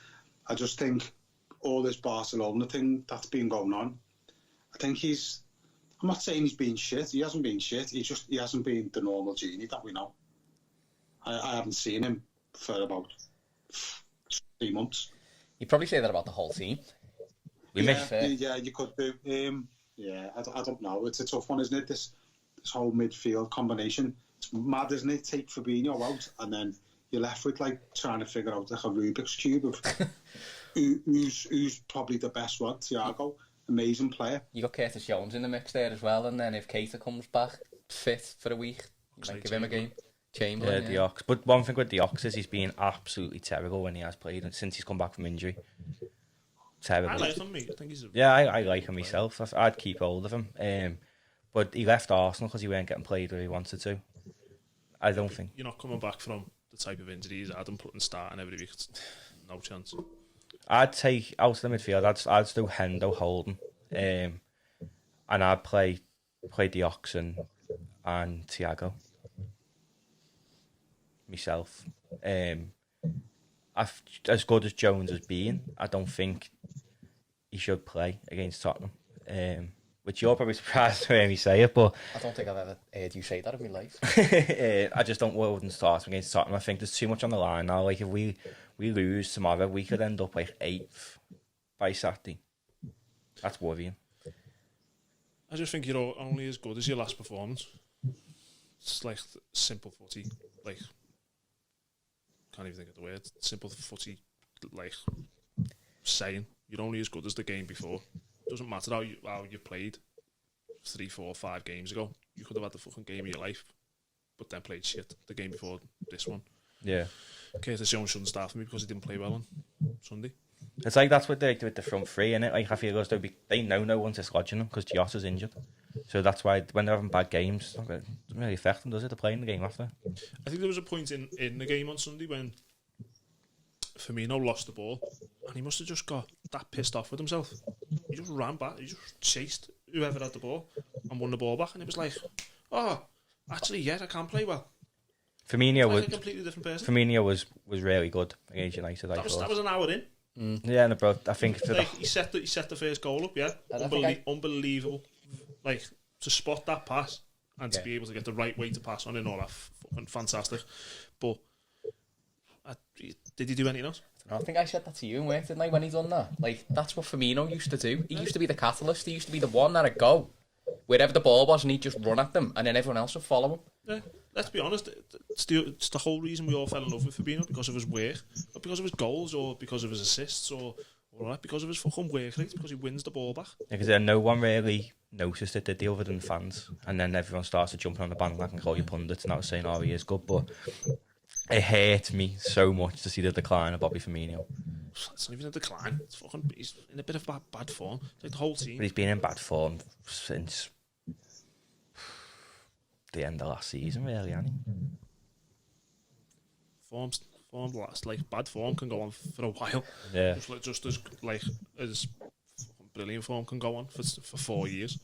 I just think all this Barcelona thing that's been going on, I think I'm not saying he's been shit. He hasn't been shit. He hasn't been the normal genie that we know. I haven't seen him for about 3 months. You'd probably say that about the whole team. Yeah, you could do. I don't know. It's a tough one, isn't it? This whole midfield combination. It's mad, isn't it? Take Fabinho out, and then you're left with like trying to figure out like a Rubik's cube of who's probably the best one. Thiago, amazing player. You got Curtis Jones in the mix there as well, and then if Keita comes back fit for a week, you might give him a game. Chamberlain, the Ox. But one thing with the Ox is he's been absolutely terrible when he has played, and since he's come back from injury. Terrible. I like him, mate. I think he's I like him myself. I'd keep hold of him. But he left Arsenal because he weren't getting played where he wanted to. I don't think. You're not coming back from the type of injuries Adam put and starting every week. No chance. I'd take out of the midfield. I'd do Hendo, Holden, and I'd play the Oxen and Thiago. Myself. As good as Jones has been, I don't think he should play against Tottenham. Which you're probably surprised to hear me say it, but I don't think I've ever heard you say that in my life. I just wouldn't start against Tottenham. I think there's too much on the line now. Like if we lose tomorrow, we could end up like 8th by Saturday. That's worrying. I just think you're only as good as your last performance. It's like simple footy, like can't even think of the word. Simple footy, like saying you're only as good as the game before. Doesn't matter how you played 3, 4, 5 games ago. You could have had the fucking game of your life, but then played shit the game before this one. Yeah. Curtis Jones shouldn't start for me because he didn't play well on Sunday. It's like that's what they do with the front three, innit? Like I feel as though they know no one's dislodging them because Jota's injured. So that's why when they're having bad games, it doesn't really affect them, does it? They're playing the game after. I think there was a point in the game on Sunday when Firmino lost the ball and he must have just got that pissed off with himself. He just ran back, he just chased whoever had the ball and won the ball back, and it was like, oh, Actually, yeah, I can play well. Firmino was a completely different person. Firmino was really good against United. That was an hour in. Yeah, no, bro. I think he set the first goal up. Yeah, unbelievable. Like to spot that pass and to be able to get the right way to pass on and all that, fucking fantastic. But did he do anything else? I think I said that to you in work, didn't I, when he done that? Like, that's what Firmino used to do. He used to be the catalyst. He used to be the one that'd go wherever the ball was and he'd just run at them and then everyone else would follow him. Yeah, let's be honest, it's the whole reason we all fell in love with Firmino, because of his work, not because of his goals or because of his assists or because of his fucking work rate, because he wins the ball back. Yeah, because no one really noticed it, did they, other than fans? And then everyone started jumping on the bandwagon and call you pundits and I was saying, oh, he is good, but it hurt me so much to see the decline of Bobby Firmino. It's not even a decline. He's in a bit of bad form. It's like the whole team. But he's been in bad form since the end of last season, really, hasn't he? Form last, like bad form can go on for a while. Yeah. Just as brilliant form can go on for 4 years.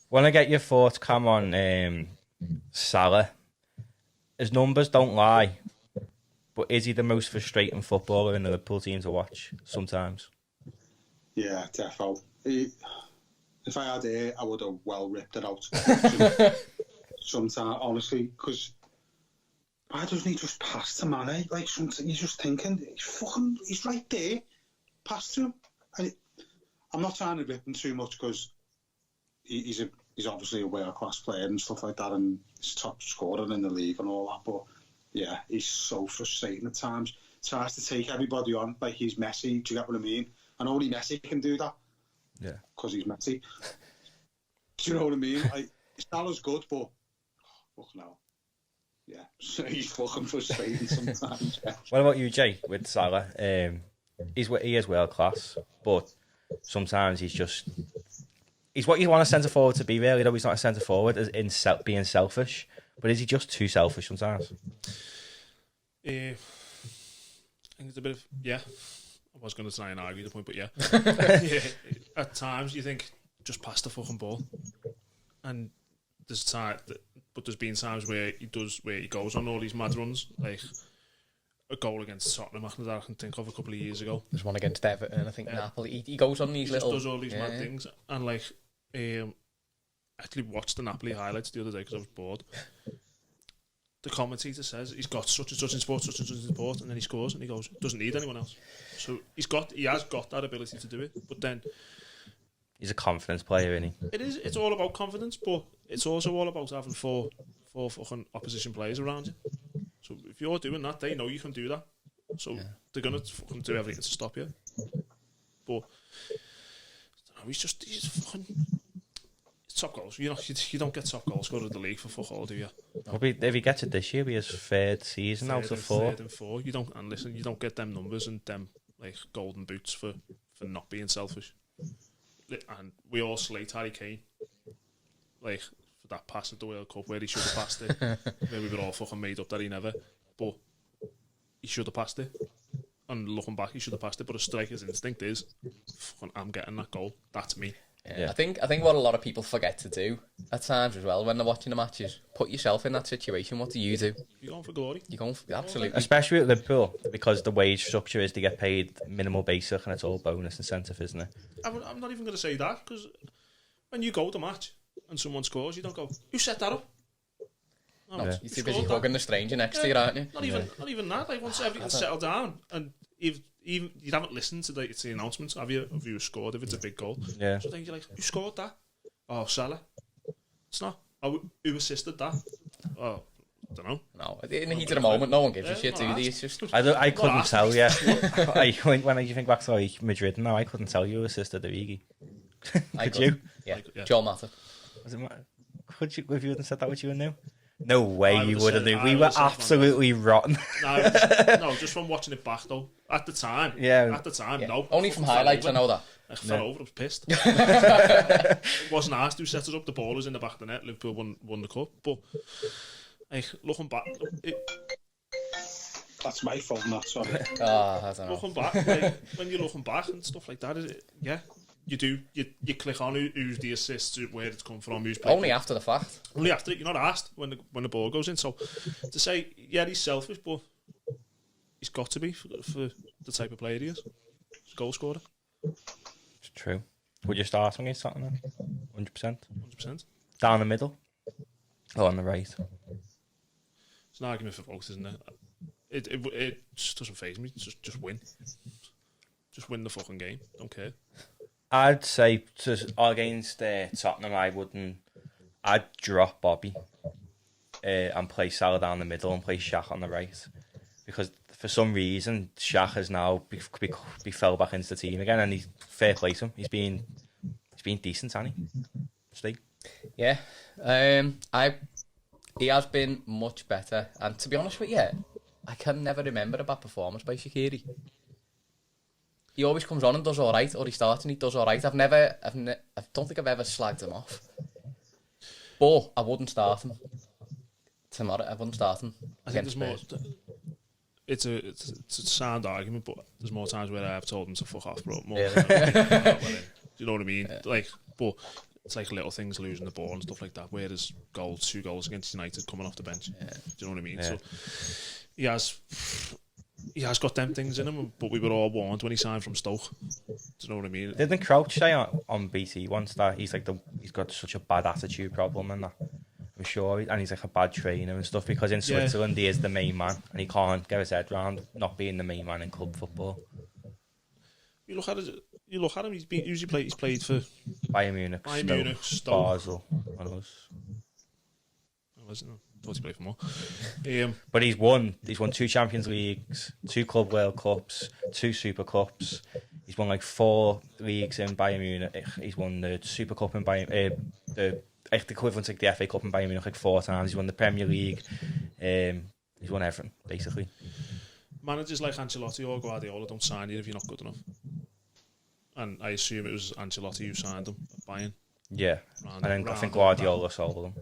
Want to get your thoughts, Cam, on Salah? His numbers don't lie, but is he the most frustrating footballer in the Liverpool team to watch sometimes? Yeah, defo. If I had it, I would have well ripped it out. Sometimes, honestly, because why doesn't he just pass to Mane? Like, something you're just thinking, he's right there. Pass to him. I'm not trying to rip him too much because he's obviously a world-class player and stuff like that, and he's top scorer in the league and all that, but yeah, he's so frustrating at times. Tries to take everybody on like he's Messi, do you get what I mean? And only Messi can do that. Yeah. Because he's Messi. Do you know what I mean? Like, Salah's good, but fuck no. Yeah, so he's fucking frustrating sometimes. Yeah. What about you, Jay, with Salah? He is world-class, but sometimes he's what you want a centre-forward to be, really, though. He's not a centre-forward in being selfish. But is he just too selfish sometimes? I think it's a bit of... Yeah. I was going to try and argue the point, but yeah. Yeah. At times, you think, just pass the fucking ball. And there's been times where he goes on all these mad runs. Like a goal against Tottenham, I can think of a couple of years ago. There's one against Everton, I think Napoli. He goes on these does all these mad things. And like... actually watched the Napoli highlights the other day because I was bored. The commentator says he's got such and such in sport, and then he scores and he goes, doesn't need anyone else. So he has got that ability to do it, but then he's a confidence player, isn't he? It's all about confidence, but it's also all about having four fucking opposition players around you. So if you're doing that, they know you can do that. So they're gonna fucking do everything to stop you. But I don't know, he's fucking top goals. You don't get top goal scorer of the league for fuck all, do you? No. If he gets it this year, it'll be his third season out of four. Third and four. You don't get them numbers and them like golden boots for not being selfish. And we all slate Harry Kane, like for that pass at the World Cup where he should have passed it. Where we were all fucking made up that he never, but he should have passed it. And looking back, he should have passed it. But a striker's instinct is, fucking, I'm getting that goal. That's me. Yeah. I think what a lot of people forget to do at times as well when they're watching the matches, put yourself in that situation. What do? You're going for glory. You're going for, absolutely. Especially at Liverpool, because the wage structure is to get paid minimal basic and it's all bonus incentive, isn't it? I'm not even going to say that, because when you go to match and someone scores, you don't go, who set that up? No, you're too busy hugging the stranger next to you, aren't you? Not even that. Like once everything's settled down and even you haven't listened to the announcements, have you? Have you scored if it's a big goal? Yeah. So then you're like, who scored that? Oh, Salah. It's not. Oh, who assisted that? Oh, I don't know. No, in the heat of the moment, no one gives a shit, do they? It's just... I couldn't tell you. When you think back to like Madrid, no, I couldn't tell you who assisted Origi. Could you? Yeah. Joel Mata. Was it? Could you? If you hadn't said that, would you have knew? No way you would have knew. We were absolutely rotten. No, just from watching it back though. At the time, no. Only from highlights, I know that. I fell over, I was pissed. It wasn't asked who set us up. The ball was in the back of the net. Liverpool won the cup. But like, looking back... That's my fault, not sorry. I don't know. Looking back, like, when you're looking back and stuff like that, you you click on who's the assist, where it's come from, who's played. Only after the fact. Only after it. You're not asked when the ball goes in. So to say, yeah, he's selfish, but he's got to be for the type of player he is. He's a goal scorer. It's true. Would you start him against Tottenham? 100%. 100%. Down the middle, or on the right? It's an argument for both, isn't it? It just doesn't faze me. Just win. Just win the fucking game. Don't care. I'd say against Tottenham, I'd drop Bobby and play Salah down the middle and play Shaq on the right, because for some reason Shaq has now be fell back into the team again, and he's fair play to him. He's been decent, hasn't he? Steve? Yeah. He has been much better, and to be honest with you, I can never remember a bad performance by Shaqiri. He always comes on and does all right, or he starts and he does all right. I don't think I've ever slagged him off. But I wouldn't start him tomorrow. I wouldn't start him. I think there's more. It's a sound argument, but there's more times where I've told him to fuck off, bro. More than do you know what I mean? Like, but it's like little things, losing the ball and stuff like that. Whereas 2 goals against United coming off the bench. Do you know what I mean? Yeah. So he has got them things in him, but we were all warned when he signed from Stoke. Do you know what I mean? Didn't Crouch say on BT once that he's got such a bad attitude problem and that? I'm sure, and he's like a bad trainer and stuff, because in Switzerland he is the main man and he can't get his head round not being the main man in club football. You look at him. He's played for Bayern Munich, Stoke, Basel, and us. I thought he played for more. But he's won 2 Champions Leagues, 2 Club World Cups, 2 Super Cups. He's won like 4 leagues in Bayern Munich. He's won the Super Cup in Bayern, the equivalent to the FA Cup in Bayern Munich like 4 times. He's won the Premier League. He's won everything, basically. Managers like Ancelotti or Guardiola don't sign you if you're not good enough. And I assume it was Ancelotti who signed him at Bayern. Yeah, I think Guardiola sold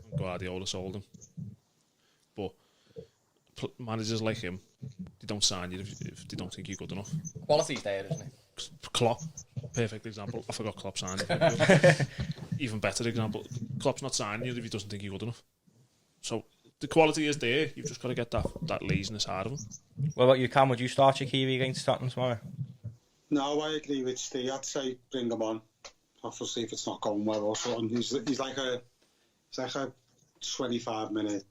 him. But managers like him, they don't sign you if they don't think you're good enough. Quality's there, isn't it? Klopp, perfect example. I forgot Klopp signed him. Even better example. Klopp's not signing you if he doesn't think you're good enough. So the quality is there. You've just got to get that laziness out of him. What about you, Cam? Would you start Shaqiri against Tottenham tomorrow? No, I agree with Steve. I'd say bring him on. Obviously, if it's not going well or something, he's like a 25-minute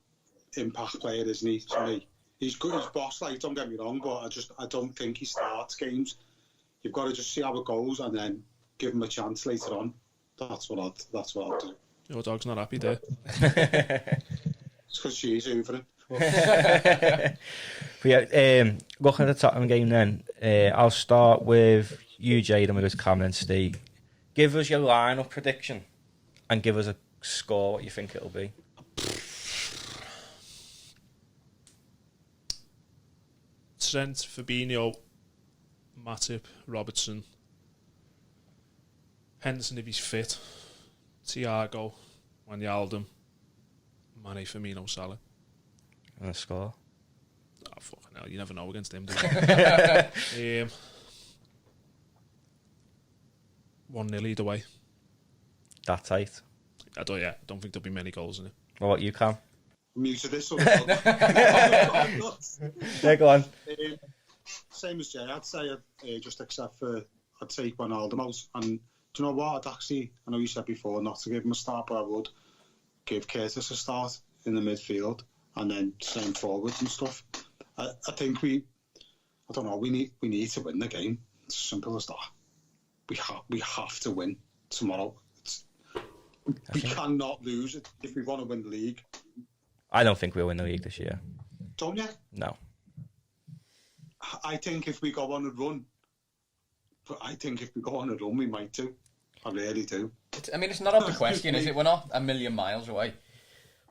impact player, isn't he? To me, he's good as boss. Like, don't get me wrong, but I don't think he starts games. You've got to just see how it goes and then give him a chance later on. That's what I'd do. Your dog's not happy there. It's because she's hoovering. But yeah, looking at the Tottenham game then, I'll start with you, Jade, and we'll go to Cameron and Steve. Give us your line-up prediction and give us a score, what you think it'll be. Trent, Fabinho, Matip, Robertson, Henderson if he's fit, Thiago, Wijnaldum, Mane, Firmino, Salah. And a score? Oh, fucking hell, you never know against him, do you? 1-0 either way. That tight? I don't think there'll be many goals in it. What about you, Cam? Muted this or Yeah, go on. Same as Jay, I'd say just except for I'd take Wijnaldum out. And do you know what? I know you said before not to give him a start, but I would give Curtis a start in the midfield and then same forwards and stuff. I think we need to win the game. It's as simple as that. We have to win tomorrow. We cannot lose it if we want to win the league. I don't think we'll win the league this year. Don't you? No. I think if we go on a run, we might do. I really do. It's not up to question, is it? We're not a million miles away,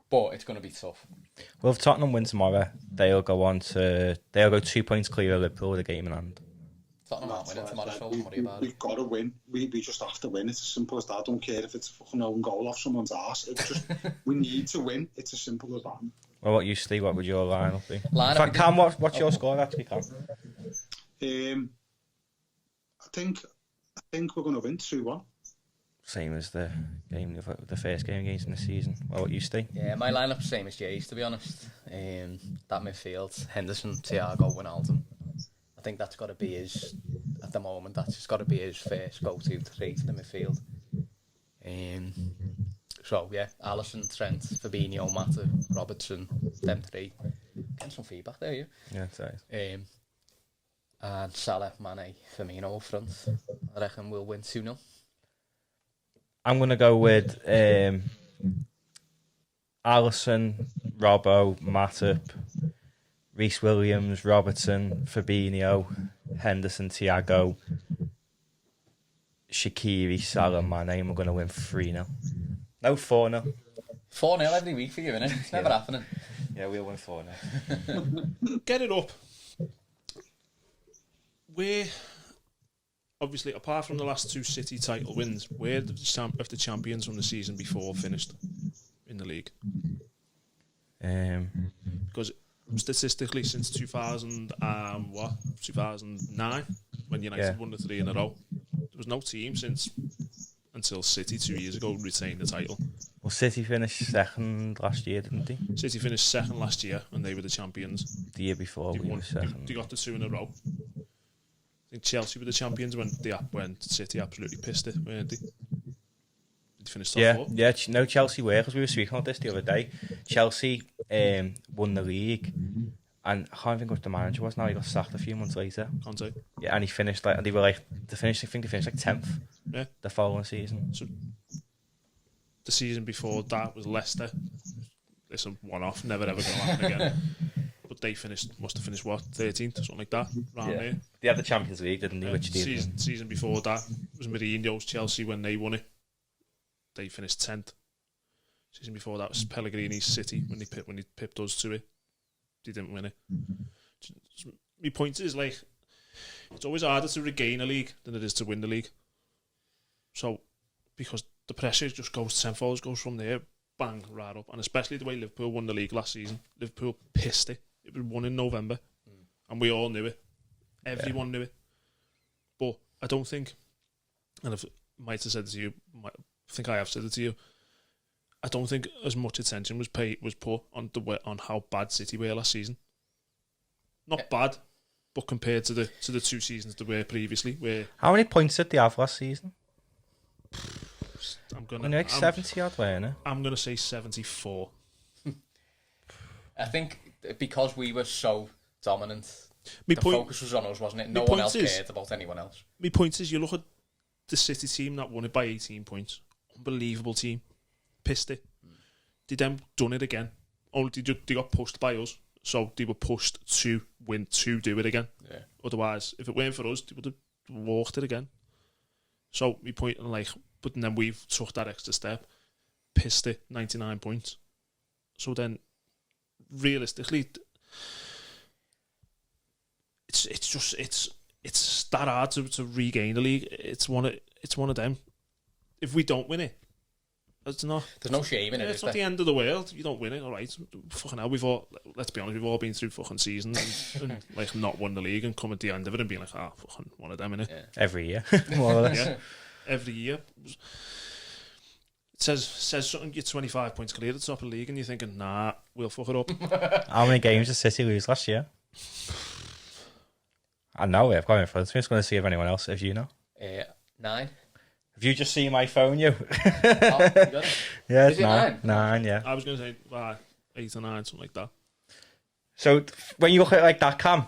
but it's going to be tough. Well, if Tottenham win tomorrow, they'll go 2 points clear of Liverpool with a game in hand. Tottenham aren't winning tomorrow, so don't worry about it. We've got to win. We just have to win. It's as simple as that. I don't care if it's a fucking own goal off someone's arse. It's just, we need to win. It's as simple as that. What about you, Steve? What would your line-up be? In Line-up fact, Cam, what's your score actually, Cam? I think we're going to win 2-1. Same as the first game against in the season. What about you, Steve? Yeah, my lineup same as Jay's, to be honest. That midfield, Henderson, Thiago, Wijnaldum. I think that's got to be his, at the moment, that's just got to be his first go-to three for the midfield. So, yeah, Alisson, Trent, Fabinho, Mata, Robertson, them three. Getting some feedback there, you. Yeah, it's nice. And Salah, Mane, Firmino up front. I reckon we'll win 2-0. I'm going to go with Alisson, Robbo, Matip, Reece Williams, Robertson, Fabinho, Henderson, Thiago, Shaqiri, Salah, Mane, and we're going to win 3-0. No, 4-0. 4-0 every week for you, innit? It's never happening. Yeah, we'll win 4-0. Get it up. Where, obviously, apart from the last 2 City title wins, where have the champions from the season before finished in the league? Because statistically, since 2009, when United won the 3 in a row, there was no team until City 2 years ago retained the title. Well, City finished second last year, didn't they? City finished second last year, and they were the champions. The year before, we were second. They got the 2 in a row. I think Chelsea were the champions when City absolutely pissed it, weren't they? Did they finish top 4? Yeah, no, Chelsea were, because we were speaking about this the other day. Chelsea won the league, and I can't think what the manager was now. He got sacked a few months later. Conte. Yeah, and he finished and they were like, I think they finished like 10th. Yeah. The following season. So the season before that was Leicester. It's a one-off, never ever going to happen again. But they must have finished what, 13th, something like that, around there. They had the Champions League, didn't they? Which season before that was Mourinho's Chelsea when they won it. They finished 10th. Season before that was Pellegrini's City when he pipped us to it. They didn't win it. My point is, like, it's always harder to regain a league than it is to win the league. So, because the pressure just goes tenfold, goes from there, bang, right up. And especially the way Liverpool won the league last season. Liverpool pissed it. It was won in November. And we all knew it. Everyone knew it. But I don't think, and I might have said it to you, I think I have said it to you, I don't think as much attention was put on how bad City were last season. Not bad, but compared to the 2 seasons they were previously. How many points did they have last season? I'm like 70 odd, weren't it? I'm gonna say 74. I think because we were so dominant, focus was on us, wasn't it? No one else cared about anyone else. My point is, you look at the City team that won it by 18 points. Unbelievable team. Pissed it. They then done it again. Only they got pushed by us, so they were pushed to win, to do it again. Yeah. Otherwise, if it weren't for us, they would have walked it again. So my point, but then we've took that extra step, pissed it, 99 points. So then, realistically, it's that hard to regain the league. It's one of them. If we don't win it, there's no shame in it. It's not the end of the world. You don't win it, all right. Fucking hell, let's be honest, we've all been through fucking seasons and like not won the league and come at the end of it and being like, fucking one of them, innit? Yeah. Every year, more or less. Yeah, every year. It says something, you're 25 points clear at the top of the league and you're thinking, nah, we'll fuck it up. How many games did City lose last year? I know I've got it in front of me. I'm just going to see if anyone else, if you know. 9. Have you just seen my phone, you? You got it? Yeah, it's 9. 9, yeah. I was going to say 8 or 9, something like that. So when you look at like that, Cam,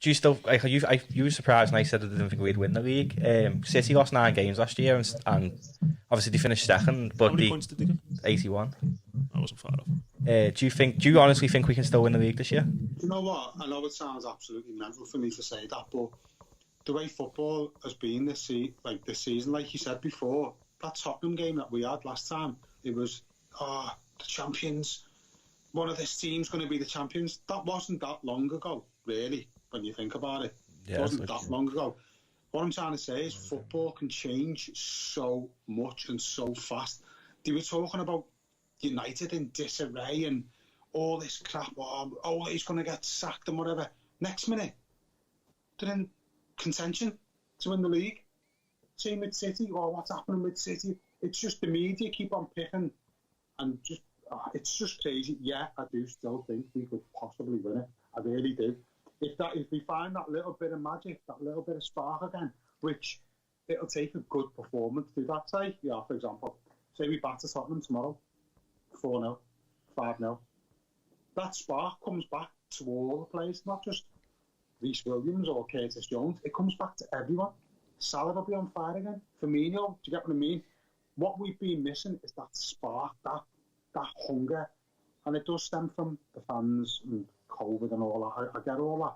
do you still like? You were surprised when I said I didn't think we'd win the league. City lost 9 games last year, and obviously they finished second. But how many points did they get? 81. I wasn't far off. Do you honestly think we can still win the league this year? You know what? I know it sounds absolutely mental for me to say that, but the way football has been this season, like you said before, that Tottenham game that we had last time, it was, the champions. One of this team's going to be the champions. That wasn't that long ago, really, when you think about it. Yeah, it wasn't that long ago. What I'm trying to say is football can change so much and so fast. They were talking about United in disarray and all this crap. He's going to get sacked and whatever. Next minute, they're in contention to win the league. Same with City, or what's happening with City. It's just the media keep on picking, and just it's just crazy. Yeah, I do still think we could possibly win it. I really do. If we find that little bit of magic, that little bit of spark again, which it'll take a good performance to do that. Say, yeah, for example, say we batter Tottenham tomorrow, 4-0, 5-0. That spark comes back to all the players, not just Reece Williams or Curtis Jones. It comes back to everyone. Salah will be on fire again. Firmino, do you get what I mean? What we've been missing is that spark, that hunger, and it does stem from the fans and COVID and all that. I get all that,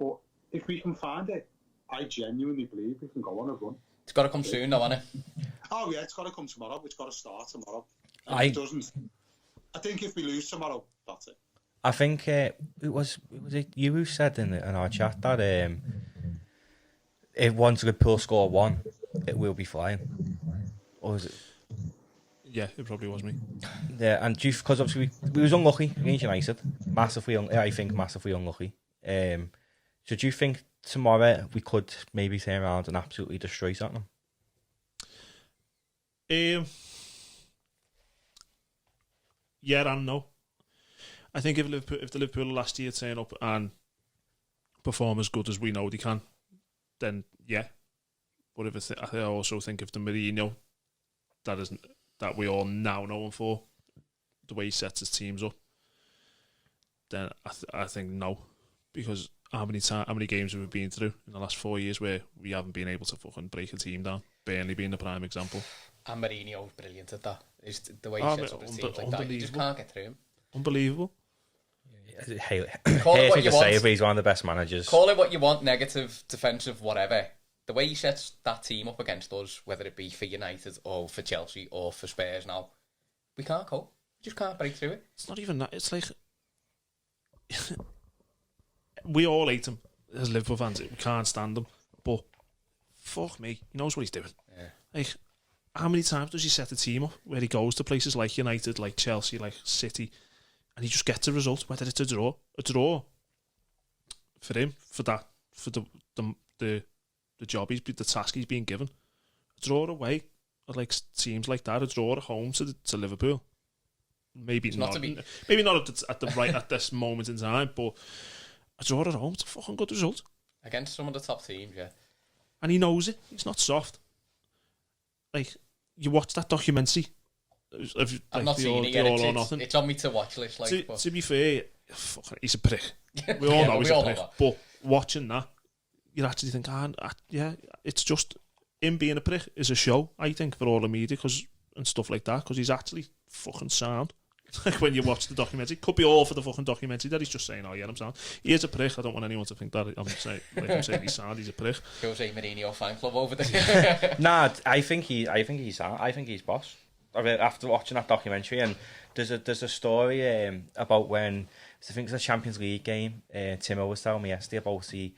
but if we can find it, I genuinely believe we can go on a run. It's got to come soon, though, hasn't it? Oh yeah, it's got to come tomorrow. It's got to start tomorrow. And if it doesn't, I think if we lose tomorrow, that's it. I think it was you who said in our chat that if once Liverpool score one, it will be flying. Or was it? Yeah, it probably was me. Yeah, and because obviously we was unlucky against United, massively unlucky. So do you think tomorrow we could maybe turn around and absolutely destroy something? Yeah and no. I think if the Liverpool last year turn up and perform as good as we know they can, then yeah. But I also think if the Mourinho that we all now know him for, the way he sets his teams up, then I think no, because how many games have we been through in the last 4 years where we haven't been able to fucking break a team down? Burnley being the prime example. And Mourinho's brilliant at that. Is the way he sets up his teams like that. You just can't get through him. Unbelievable. Call it what you want. But he's one of the best managers. Call it what you want, negative, defensive, whatever. The way he sets that team up against us, whether it be for United or for Chelsea or for Spurs now, we can't cope. We just can't break through it. It's not even that. It's like we all hate him as Liverpool fans. We can't stand him. But fuck me, he knows what he's doing. Yeah. Like, how many times does he set the team up where he goes to places like United, like Chelsea, like City, and he just gets a result, whether it's a draw for him, for the job the task he's being given. A draw away at like teams like that, a draw at home to Liverpool. Maybe not at this moment in time, but a draw at home, it's a fucking good result against some of the top teams, yeah. And he knows it. He's not soft. Like, you watch that documentary. I've not seen it yet. It's on me to watch list. To be fair, he's a prick. We all know he's a prick. But watching that, you actually think, yeah, it's just him being a prick is a show, I think, for all the media and stuff like that, because he's actually fucking sound. Like when you watch the documentary, could be all for the fucking documentary that he's just saying, oh yeah, I'm sound. He is a prick. I don't want anyone to think that I'm saying he's sound. He's a prick. Jose Mourinho fan club over there. Nah, I think he's sound. I think he's boss. After watching that documentary, and there's a story about when I think it's a Champions League game. Timo was telling me yesterday about he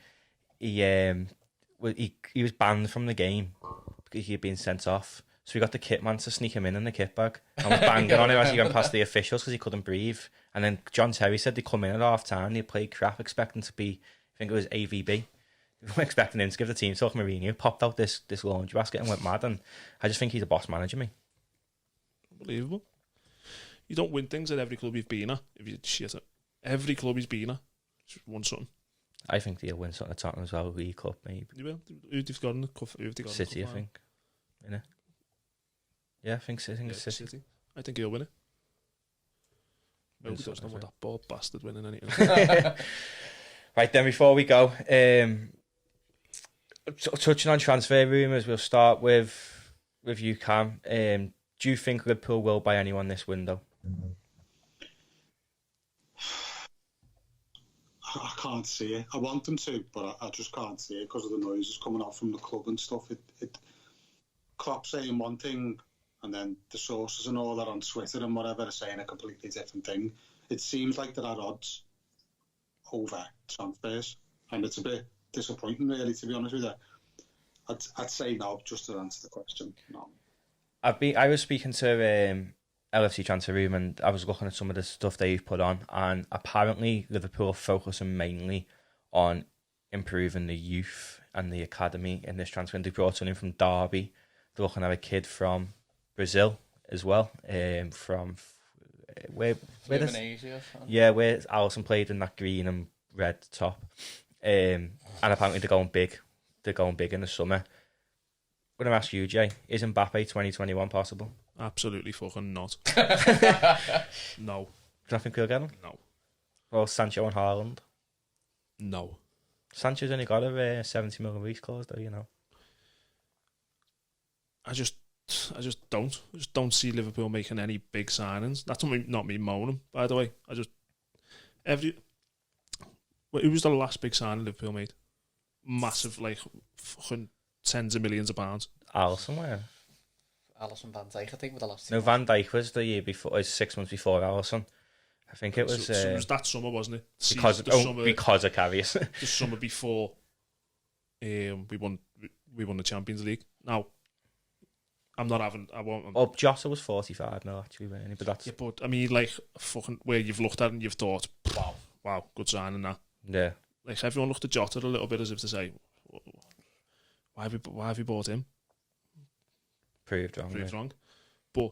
was banned from the game because he had been sent off. So we got the kit man to sneak him in the kit bag and was banging on him as he went past the officials because he couldn't breathe. And then John Terry said they come in at half time, they played crap, expecting to be, I think it was AVB. We were expecting him to give the team talk. Mourinho popped out this laundry basket and went mad. And I just think he's a boss manager, me. Unbelievable. You don't win things at every club you've been at if you shit it. Every club he's been at, he's won something. I think he'll win something at Tottenham as well, League Cup maybe. You will. Who've got in the cup? City, I think. Innit? Yeah, I think City. City. I think he'll win it. No, he doesn't want that bald bastard winning anything. Right then, before we go, touching on transfer rumours, we'll start with you, Cam. Do you think Liverpool will buy anyone this window? I can't see it. I want them to, but I just can't see it because of the noises coming out from the club and stuff. Klopp saying one thing, and then the sources and all that on Twitter and whatever are saying a completely different thing. It seems like there are odds over transfers, and it's a bit disappointing, really, to be honest with you. I'd say no, just to answer the question. No. I was speaking to LFC Transfer Room, and I was looking at some of the stuff they've put on, and apparently Liverpool are focusing mainly on improving the youth and the academy in this transfer. And they brought someone in from Derby. They're looking at a kid from Brazil as well. From where where Alisson played in that green and red top. And apparently they're going big. They're going big in the summer. I'm going to ask you, Jay, is Mbappe 2021 possible? Absolutely fucking not. No. Do you think he'll get him? No. Well, Sancho and Haaland? No. Sancho's only got a 70 million release clause, though, you know. I just don't see Liverpool making any big signings. That's not me moaning, by the way. Who was the last big signing Liverpool made? Massive, like, fucking tens of millions of pounds. Alisson, where? Alisson, Van Dijk, I think, were the last two. No, Van Dijk was the year before, 6 months before Alisson. I think it was... So it was that summer, wasn't it? Because of Karius. The summer before we won the Champions League. Now, I won't... Jota was 45 now, actually, really, but that's... Yeah, but, I mean, like, fucking, where you've looked at it and you've thought, wow, good signing that. Yeah. Like, everyone looked at Jota a little bit as if to say, why have we bought him? Proved wrong. But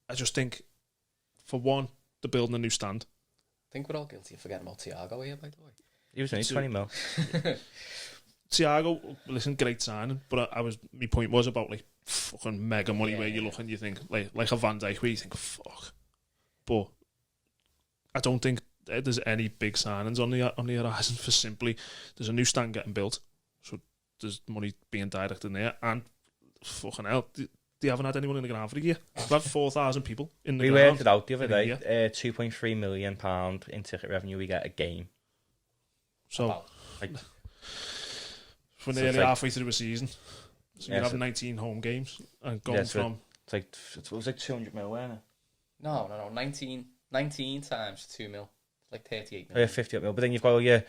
I just think, for one, they're building a new stand. I think we're all guilty of forgetting about Thiago here, by the way. He was only 20 mil. Thiago, listen, great signing, but my point was about, like, fucking mega money where you look and you think, like a Van Dijk, where you think, fuck. But I don't think there's any big signings on the horizon for simply there's a new stand getting built, so there's money being directed in there, and fucking hell, they haven't had anyone in the ground for a year. We've had 4,000 people in the ground. We worked it out the other day, £2.3 million in ticket revenue we get a game. So, we're nearly halfway through a season. So you have 19 home games and going from... It was like 200 mil, wasn't it? No. 19 times 2 mil. Like 38 Oh, million. yeah, 58 mil. But then you've got all your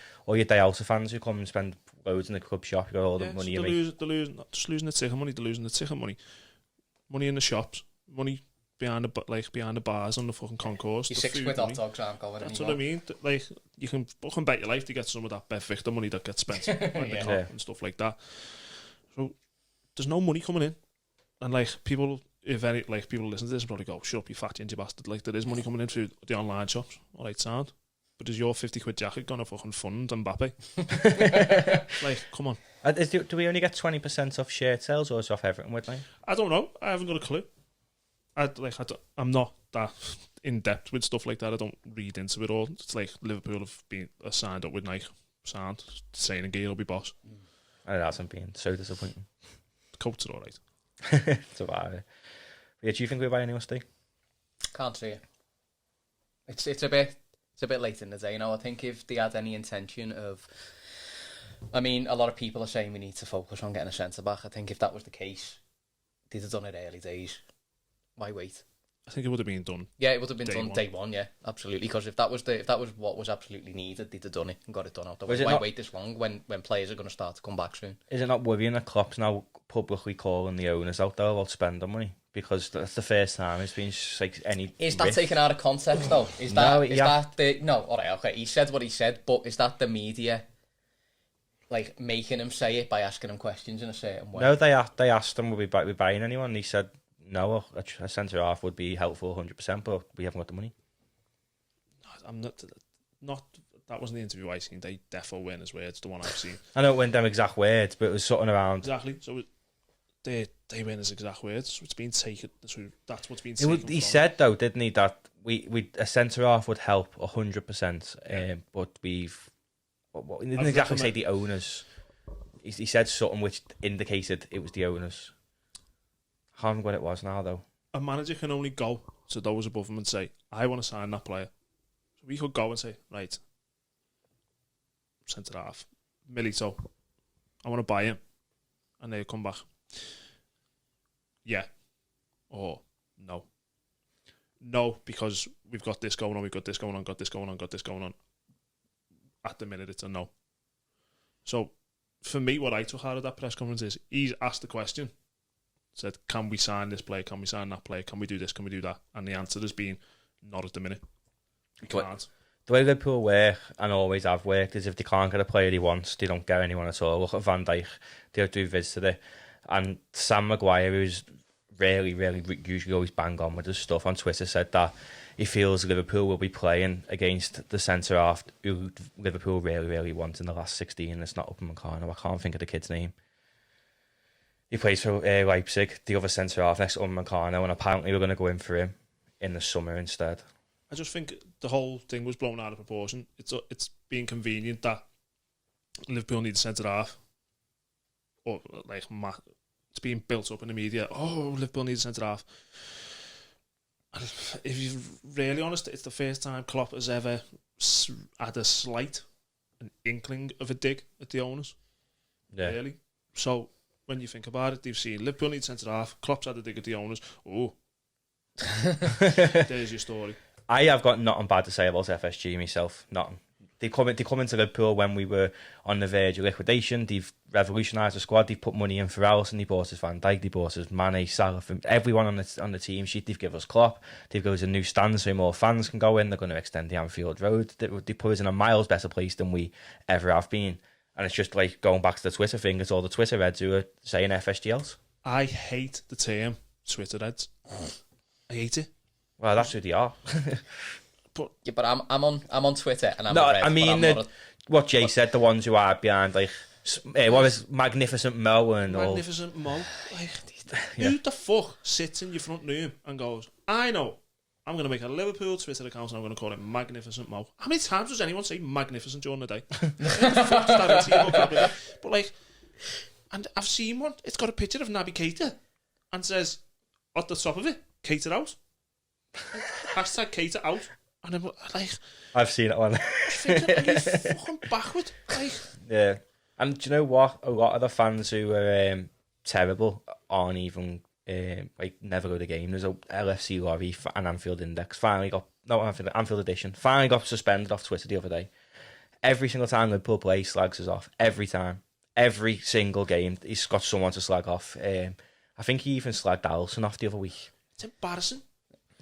day out fans who come and spend loads in the club shop. You've got all the money you make. They're losing, not just losing the ticket money, they're losing the ticket money. Money in the shops, money behind the bars on the fucking concourse. Your £6 hot dogs aren't going That's anymore. what I mean. Like, you can fucking bet your life to get some of that Bet Victor money that gets spent on the cop and stuff like that. So there's no money coming in, and like people listen to this and probably go, "Shut up, you fat ginger bastard!" Like, there is money coming in through the online shops. All right, sound. But is your £50 jacket gonna fucking fund Mbappe? Like, come on. Do we only get 20% off shirt sales, or is it off everything? With I don't know. I haven't got a clue. I'm not that in depth with stuff like that. I don't read into it all. It's like Liverpool have been signed up with Nike. Sound saying Gear will be boss. And it hasn't been so disappointing. The coats are all right. It's about it. Yeah, do you think we're buying anyone, Steve? Can't see it. It's a bit late in the day now. I think if they had any intention of... I mean, a lot of people are saying we need to focus on getting a centre-back. I think if that was the case, they'd have done it early days. Why wait? I think it would have been done. Yeah, it would have been done day one, yeah, absolutely. Because if that was what was absolutely needed, they'd have done it and got it done out the way. Why wait this long when players are going to start to come back soon? Is it not worrying that Klopp's now publicly calling the owners out there about spending money? Because that's the first time it's been like any... Is that taken out of context, though? No, all right, okay. He said what he said, but is that the media, like, making him say it by asking him questions in a certain way? No, they asked him, would we buying anyone? And he said, no, a centre-half would be helpful 100%, but we haven't got the money. I'm not... That wasn't the interview I seen. They defo win his words, the one I've seen. I know it went them exact words, but it was something around... Exactly, so... They win his exact words. So it's been taken. So that's what's been taken. He said though, didn't he, that we a centre half would help 100%. But we've. He didn't exactly say the owners. He said something which indicated it was the owners. I can't remember what it was now though. A manager can only go to those above him and say, "I want to sign that player." So we could go and say, "Right, centre half, Milito, I want to buy him," and they come back. Yeah. Or no. No, because we've got this going on, got this going on. At the minute, it's a no. So, for me, what I took out of that press conference is he's asked the question, said, can we sign this player? Can we sign that player? Can we do this? Can we do that? And the answer has been, not at the minute. We can't. The way Liverpool work, and always have worked, is if they can't get a player they want, they don't get anyone at all. Look at Van Dijk, they'll do vids today. And Sam Maguire, who's really usually always bang on with his stuff on Twitter, said that he feels Liverpool will be playing against the centre-half who Liverpool really want in the last 16. It's not Upamecano. I can't think of the kid's name. He plays for Leipzig, the other centre-half next to Upamecano, and apparently we're going to go in for him in the summer instead. I just think the whole thing was blown out of proportion. It's being convenient that Liverpool need a centre-half. Or, like, it's being built up in the media. Oh, Liverpool needs a centre-half. And if you're really honest, it's the first time Klopp has ever had an inkling of a dig at the owners. Yeah. Really. So, when you think about it, they've seen Liverpool need centre-half, Klopp's had a dig at the owners. Oh. There's your story. I have got nothing bad to say about FSG myself. Nothing. They come into Liverpool when we were on the verge of liquidation. They've revolutionised the squad. They've put money in for Alisson. They bought us Van Dijk. They bought us Mane, Salah. Everyone on the team sheet. They've given us Klopp. They've given us a new stand so more fans can go in. They're going to extend the Anfield Road. They put us in a miles better place than we ever have been. And it's just like going back to the Twitter thing. It's all the Twitter heads who are saying FSGLs. I hate the term Twitter heads. I hate it. Well, that's who they are. But I'm on Twitter and I'm no. red, I mean what Jay said. The ones who are behind, like what was Magnificent Mo and Magnificent Mo. Like, who the fuck sits in your front room and goes, I know, I'm going to make a Liverpool Twitter account and I'm going to call it Magnificent Mo. How many times does anyone say magnificent during the day? Fuck does that into your vocabulary? But like, and I've seen one. It's got a picture of Naby Keita and says at the top of it, Keita out. Hashtag Keita out. And I'm like, I've seen that one. Thinking, are you fucking backward? Like, yeah. And do you know what? A lot of the fans who are terrible aren't even never go to the game. There's a LFC lobby and Anfield Index Anfield Edition finally got suspended off Twitter the other day. Every single time Liverpool play, slags us off. Every time, every single game, he's got someone to slag off. I think he even slagged Alisson off the other week. It's embarrassing.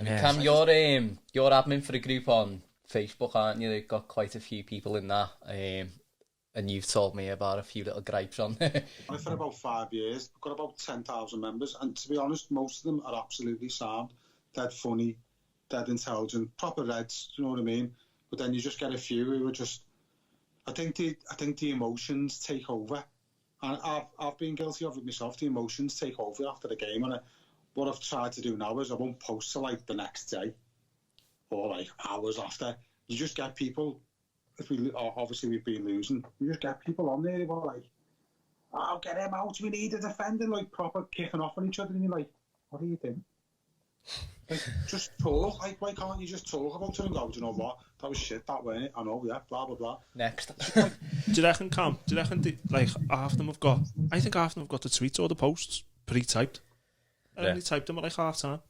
Yeah. Cam, you're admin for a group on Facebook, aren't you? They've got quite a few people in that, and you've told me about a few little gripes on. I've for about 5 years. We've got about 10,000 members, and to be honest, most of them are absolutely sound, dead funny, dead intelligent, proper reds. Do you know what I mean? But then you just get a few who are just. I think the emotions take over, and I've been guilty of it myself. The emotions take over after the game, and what I've tried to do now is I won't post till like the next day or like hours after. You just get people, obviously we've been losing, you just get people on there who are like, oh, get him out, we need a defender, like proper kicking off on each other, and you're like, what are you doing? Like, just talk. Like, why can't you just talk about it and go, do you know what? That was shit, that wasn't it? I know, yeah, blah, blah, blah. Next. Do you reckon, Cam? Do you reckon, like, half of them have got... I think half of them have got the tweets or the posts pre-typed. I only typed them at like half time.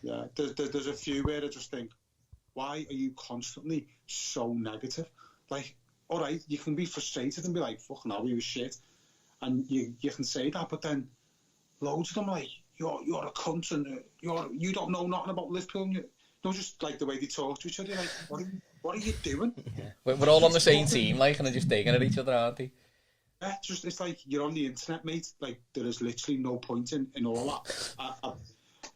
Yeah, there's a few where I just think, why are you constantly so negative? Like, all right, you can be frustrated and be like, fuck no, he was shit. And you can say that, but then loads of them like, you're a cunt and you don't know nothing about Liverpool. And just like the way they talk to each other, like, what are you doing? Yeah. We're all on the same team, like, and they're just digging at each other, aren't they? Yeah, it's like you're on the internet, mate. Like, there is literally no point in all that.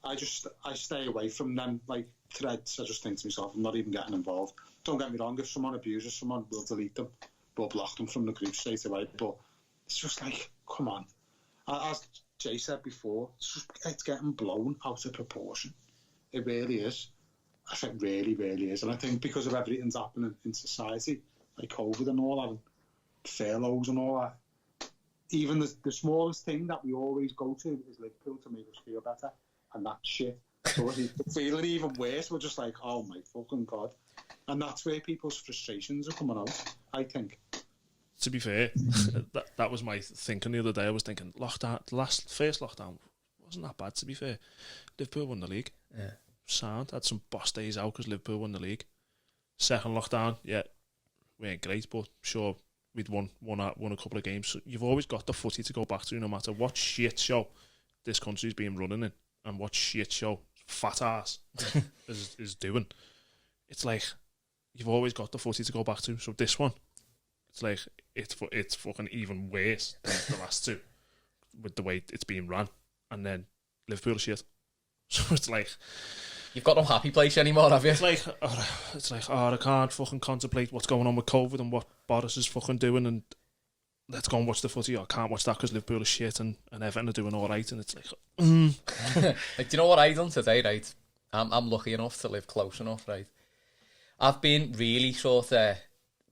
I stay away from them, like, threads. I just think to myself, I'm not even getting involved. Don't get me wrong, if someone abuses someone, we'll delete them. We'll block them from the group straight away. But it's just like, come on. As Jay said before, it's getting blown out of proportion. It really is. I think really, really is. And I think because of everything's happening in society, like COVID and all that, and furloughs and all that, even the smallest thing that we always go to is Liverpool to make us feel better, and that shit. So it's feeling even worse. We're just like, oh my fucking God. And that's where people's frustrations are coming out, I think. To be fair, that was my thinking the other day. I was thinking, lockdown, first lockdown wasn't that bad, to be fair. Liverpool won the league. Yeah. Sound. Had some boss days out because Liverpool won the league. Second lockdown, yeah, we ain't great, but sure, we'd won a couple of games. So you've always got the footy to go back to, no matter what shit show this country's been running in and what shit show fat ass is doing. It's like, you've always got the footy to go back to. So this one, it's like it's fucking even worse than the last two with the way it's being run. And then Liverpool shit. So it's like you've got no happy place anymore, have you? It's like I can't fucking contemplate what's going on with COVID and what Boris is fucking doing, and let's go and watch the footy. I can't watch that because Liverpool is shit and Everton are doing all right, and it's like, like, do you know what I done today? Right, I'm lucky enough to live close enough. Right, I've been really sort of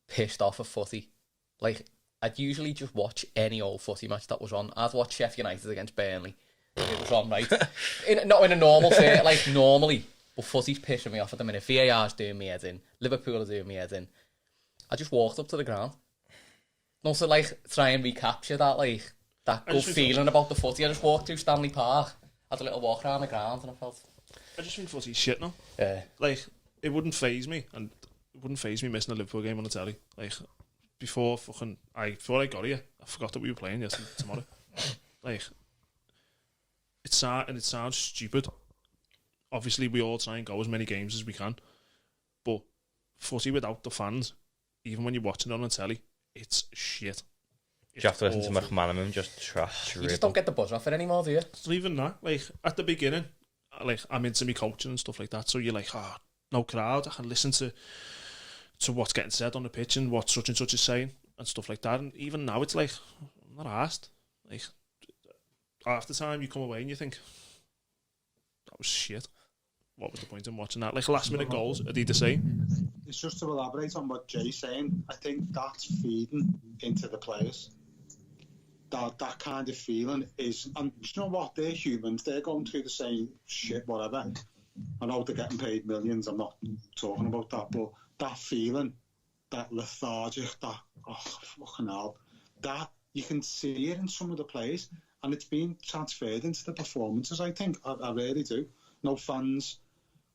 pissed off of footy. Like, I'd usually just watch any old footy match that was on. I'd watch Sheffield United against Burnley. It was on, right? Not in a normal way, like normally. But footy's pissing me off at the minute. VAR's doing me head in. Liverpool are doing me head in. I just walked up to the ground. And also, like, try and recapture that, like, that good feeling about the footy. I just walked through Stanley Park, had a little walk around the ground, and I felt... I just think footy's shit now. Yeah. Like, it wouldn't faze me, and it wouldn't faze me missing a Liverpool game on the telly. Like, before I got here, I forgot that we were playing yesterday, tomorrow. Like, it sounds stupid. Obviously, we all try and go as many games as we can, but footy without the fans, even when you're watching it on the telly, it's shit. You have to listen to McManaman and just trash. You just don't get the buzz off it anymore, do you? It's not even that. Like, at the beginning, like, I'm into me coaching and stuff like that, so you're like, no crowd, I can listen to what's getting said on the pitch and what such and such is saying and stuff like that. And even now, it's like, I'm not arsed. Like, half the time you come away and you think, that was shit. What was the point in watching that? Like, last minute goals, are they the same? It's just to elaborate on what Jay's saying. I think that's feeding into the players. That kind of feeling is, and you know what? They're humans. They're going through the same shit, whatever. I know they're getting paid millions. I'm not talking about that, but that feeling, that lethargic, that fucking hell, that you can see it in some of the players, and it's being transferred into the performances. I think I really do. No fans,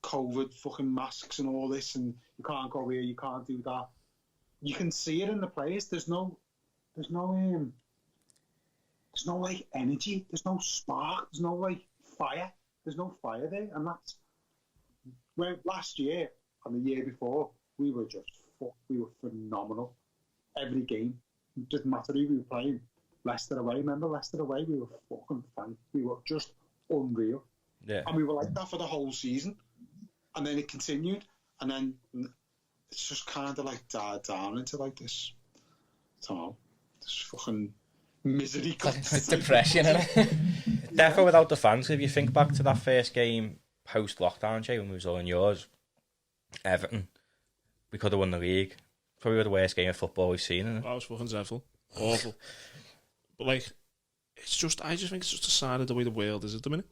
COVID, fucking masks, and all this, and you can't go here, you can't do that. You can see it in the players. There's no like energy. There's no spark. There's no like fire. There's no fire there, and that's where last year and the year before we were phenomenal. Every game, it didn't matter who we were playing. Leicester away, remember Leicester away? We were fucking fine. We were just unreal. Yeah. And we were like that for the whole season, and then it continued, and then it's just kind of like died down into like this, I don't know, this fucking misery. It's depression, isn't it? Definitely without the fans. If you think back to that first game post-lockdown, Jay, when we was all in yours, Everton, we could have won the league. Probably the worst game of football we've seen. Isn't it? That was fucking dreadful. Awful. But like, I just think it's just a sign of the way the world is at the minute.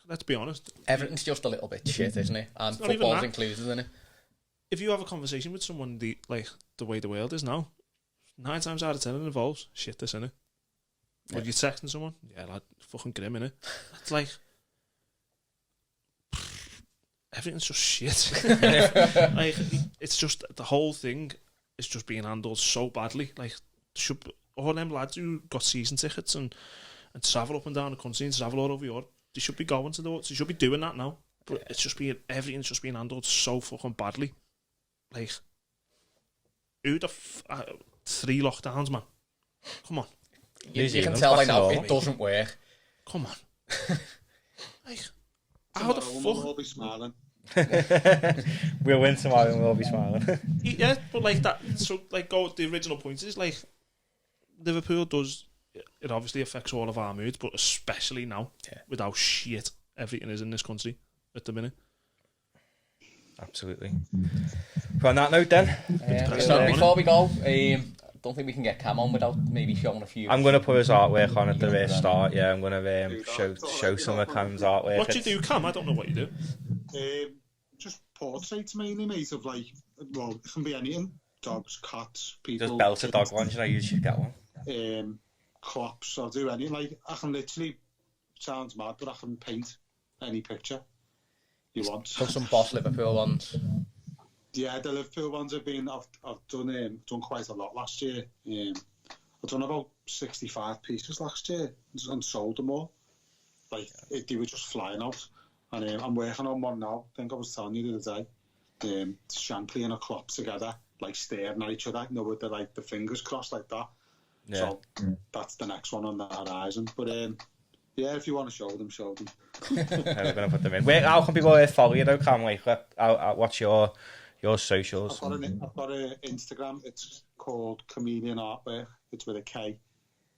Let's be honest. Everything's just a little bit shit, isn't it? And football's included, isn't it? If you have a conversation with someone the way the world is now, 9 times out of 10 it involves shit this, innit? When you're texting someone, yeah, lad, fucking grim, innit? It's like, everything's just shit. Like, it's just, the whole thing is just being handled so badly. Like, all them lads who got season tickets and travel up and down the country and travel all over Europe, they should be going to they should be doing that now. But it's just everything's just being handled so fucking badly. Like, who the 3 lockdowns, man? Come on. You can tell by now it doesn't work. Come on. Like, how the fuck? We'll all be smiling. We'll win tomorrow and we'll all be smiling. Yeah, but like that. So, like, the original point is like, Liverpool does. It obviously affects all of our moods, but especially now, with how shit everything is in this country at the minute. Absolutely. But on that note, then, so before we go, I don't think we can get Cam on without maybe showing a few. I'm going to put his artwork on at the very start. Yeah, I'm going to show some of Cam's artwork. What do you do, Cam? I don't know what you do. Just portraits mainly, mate, of like, well, it can be anything. Dogs, cats, people. Just belted dog ones, you know, you should get one. Crops, I'll do anything. Like, I can literally, sounds mad, but I can paint any picture you want. Done some boss Liverpool ones. Yeah, the Liverpool ones have been. I've done quite a lot last year. I've done about 65 pieces last year and sold them all. Like, they were just flying out. And I'm working on one now. I think I was telling you the other day. Shankly and a Klopp together, like staring at each other, with the fingers crossed like that. Yeah. So that's the next one on the horizon. But yeah, if you want to show them, show them. We're going to put them in. How can people follow you though, Cam? Like, what's your socials? I've got an Instagram. It's called Comedian Artwork. It's with a K.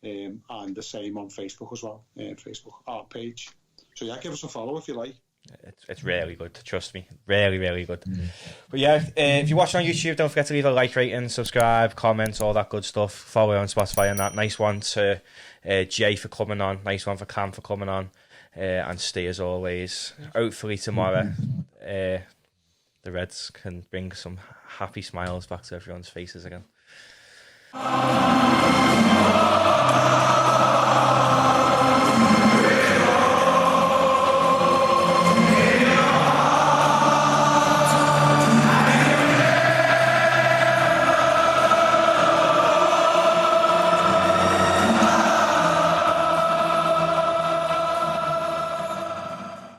And the same on Facebook as well. Facebook art page. So yeah, give us a follow if you like. It's really good, trust me. Really, really good. But yeah, if you're watching on YouTube, don't forget to leave a like, rating, subscribe, comment, all that good stuff. Follow on Spotify and that. Nice one to Jay for coming on. Nice one for Cam for coming on. And stay as always. Hopefully tomorrow the Reds can bring some happy smiles back to everyone's faces again.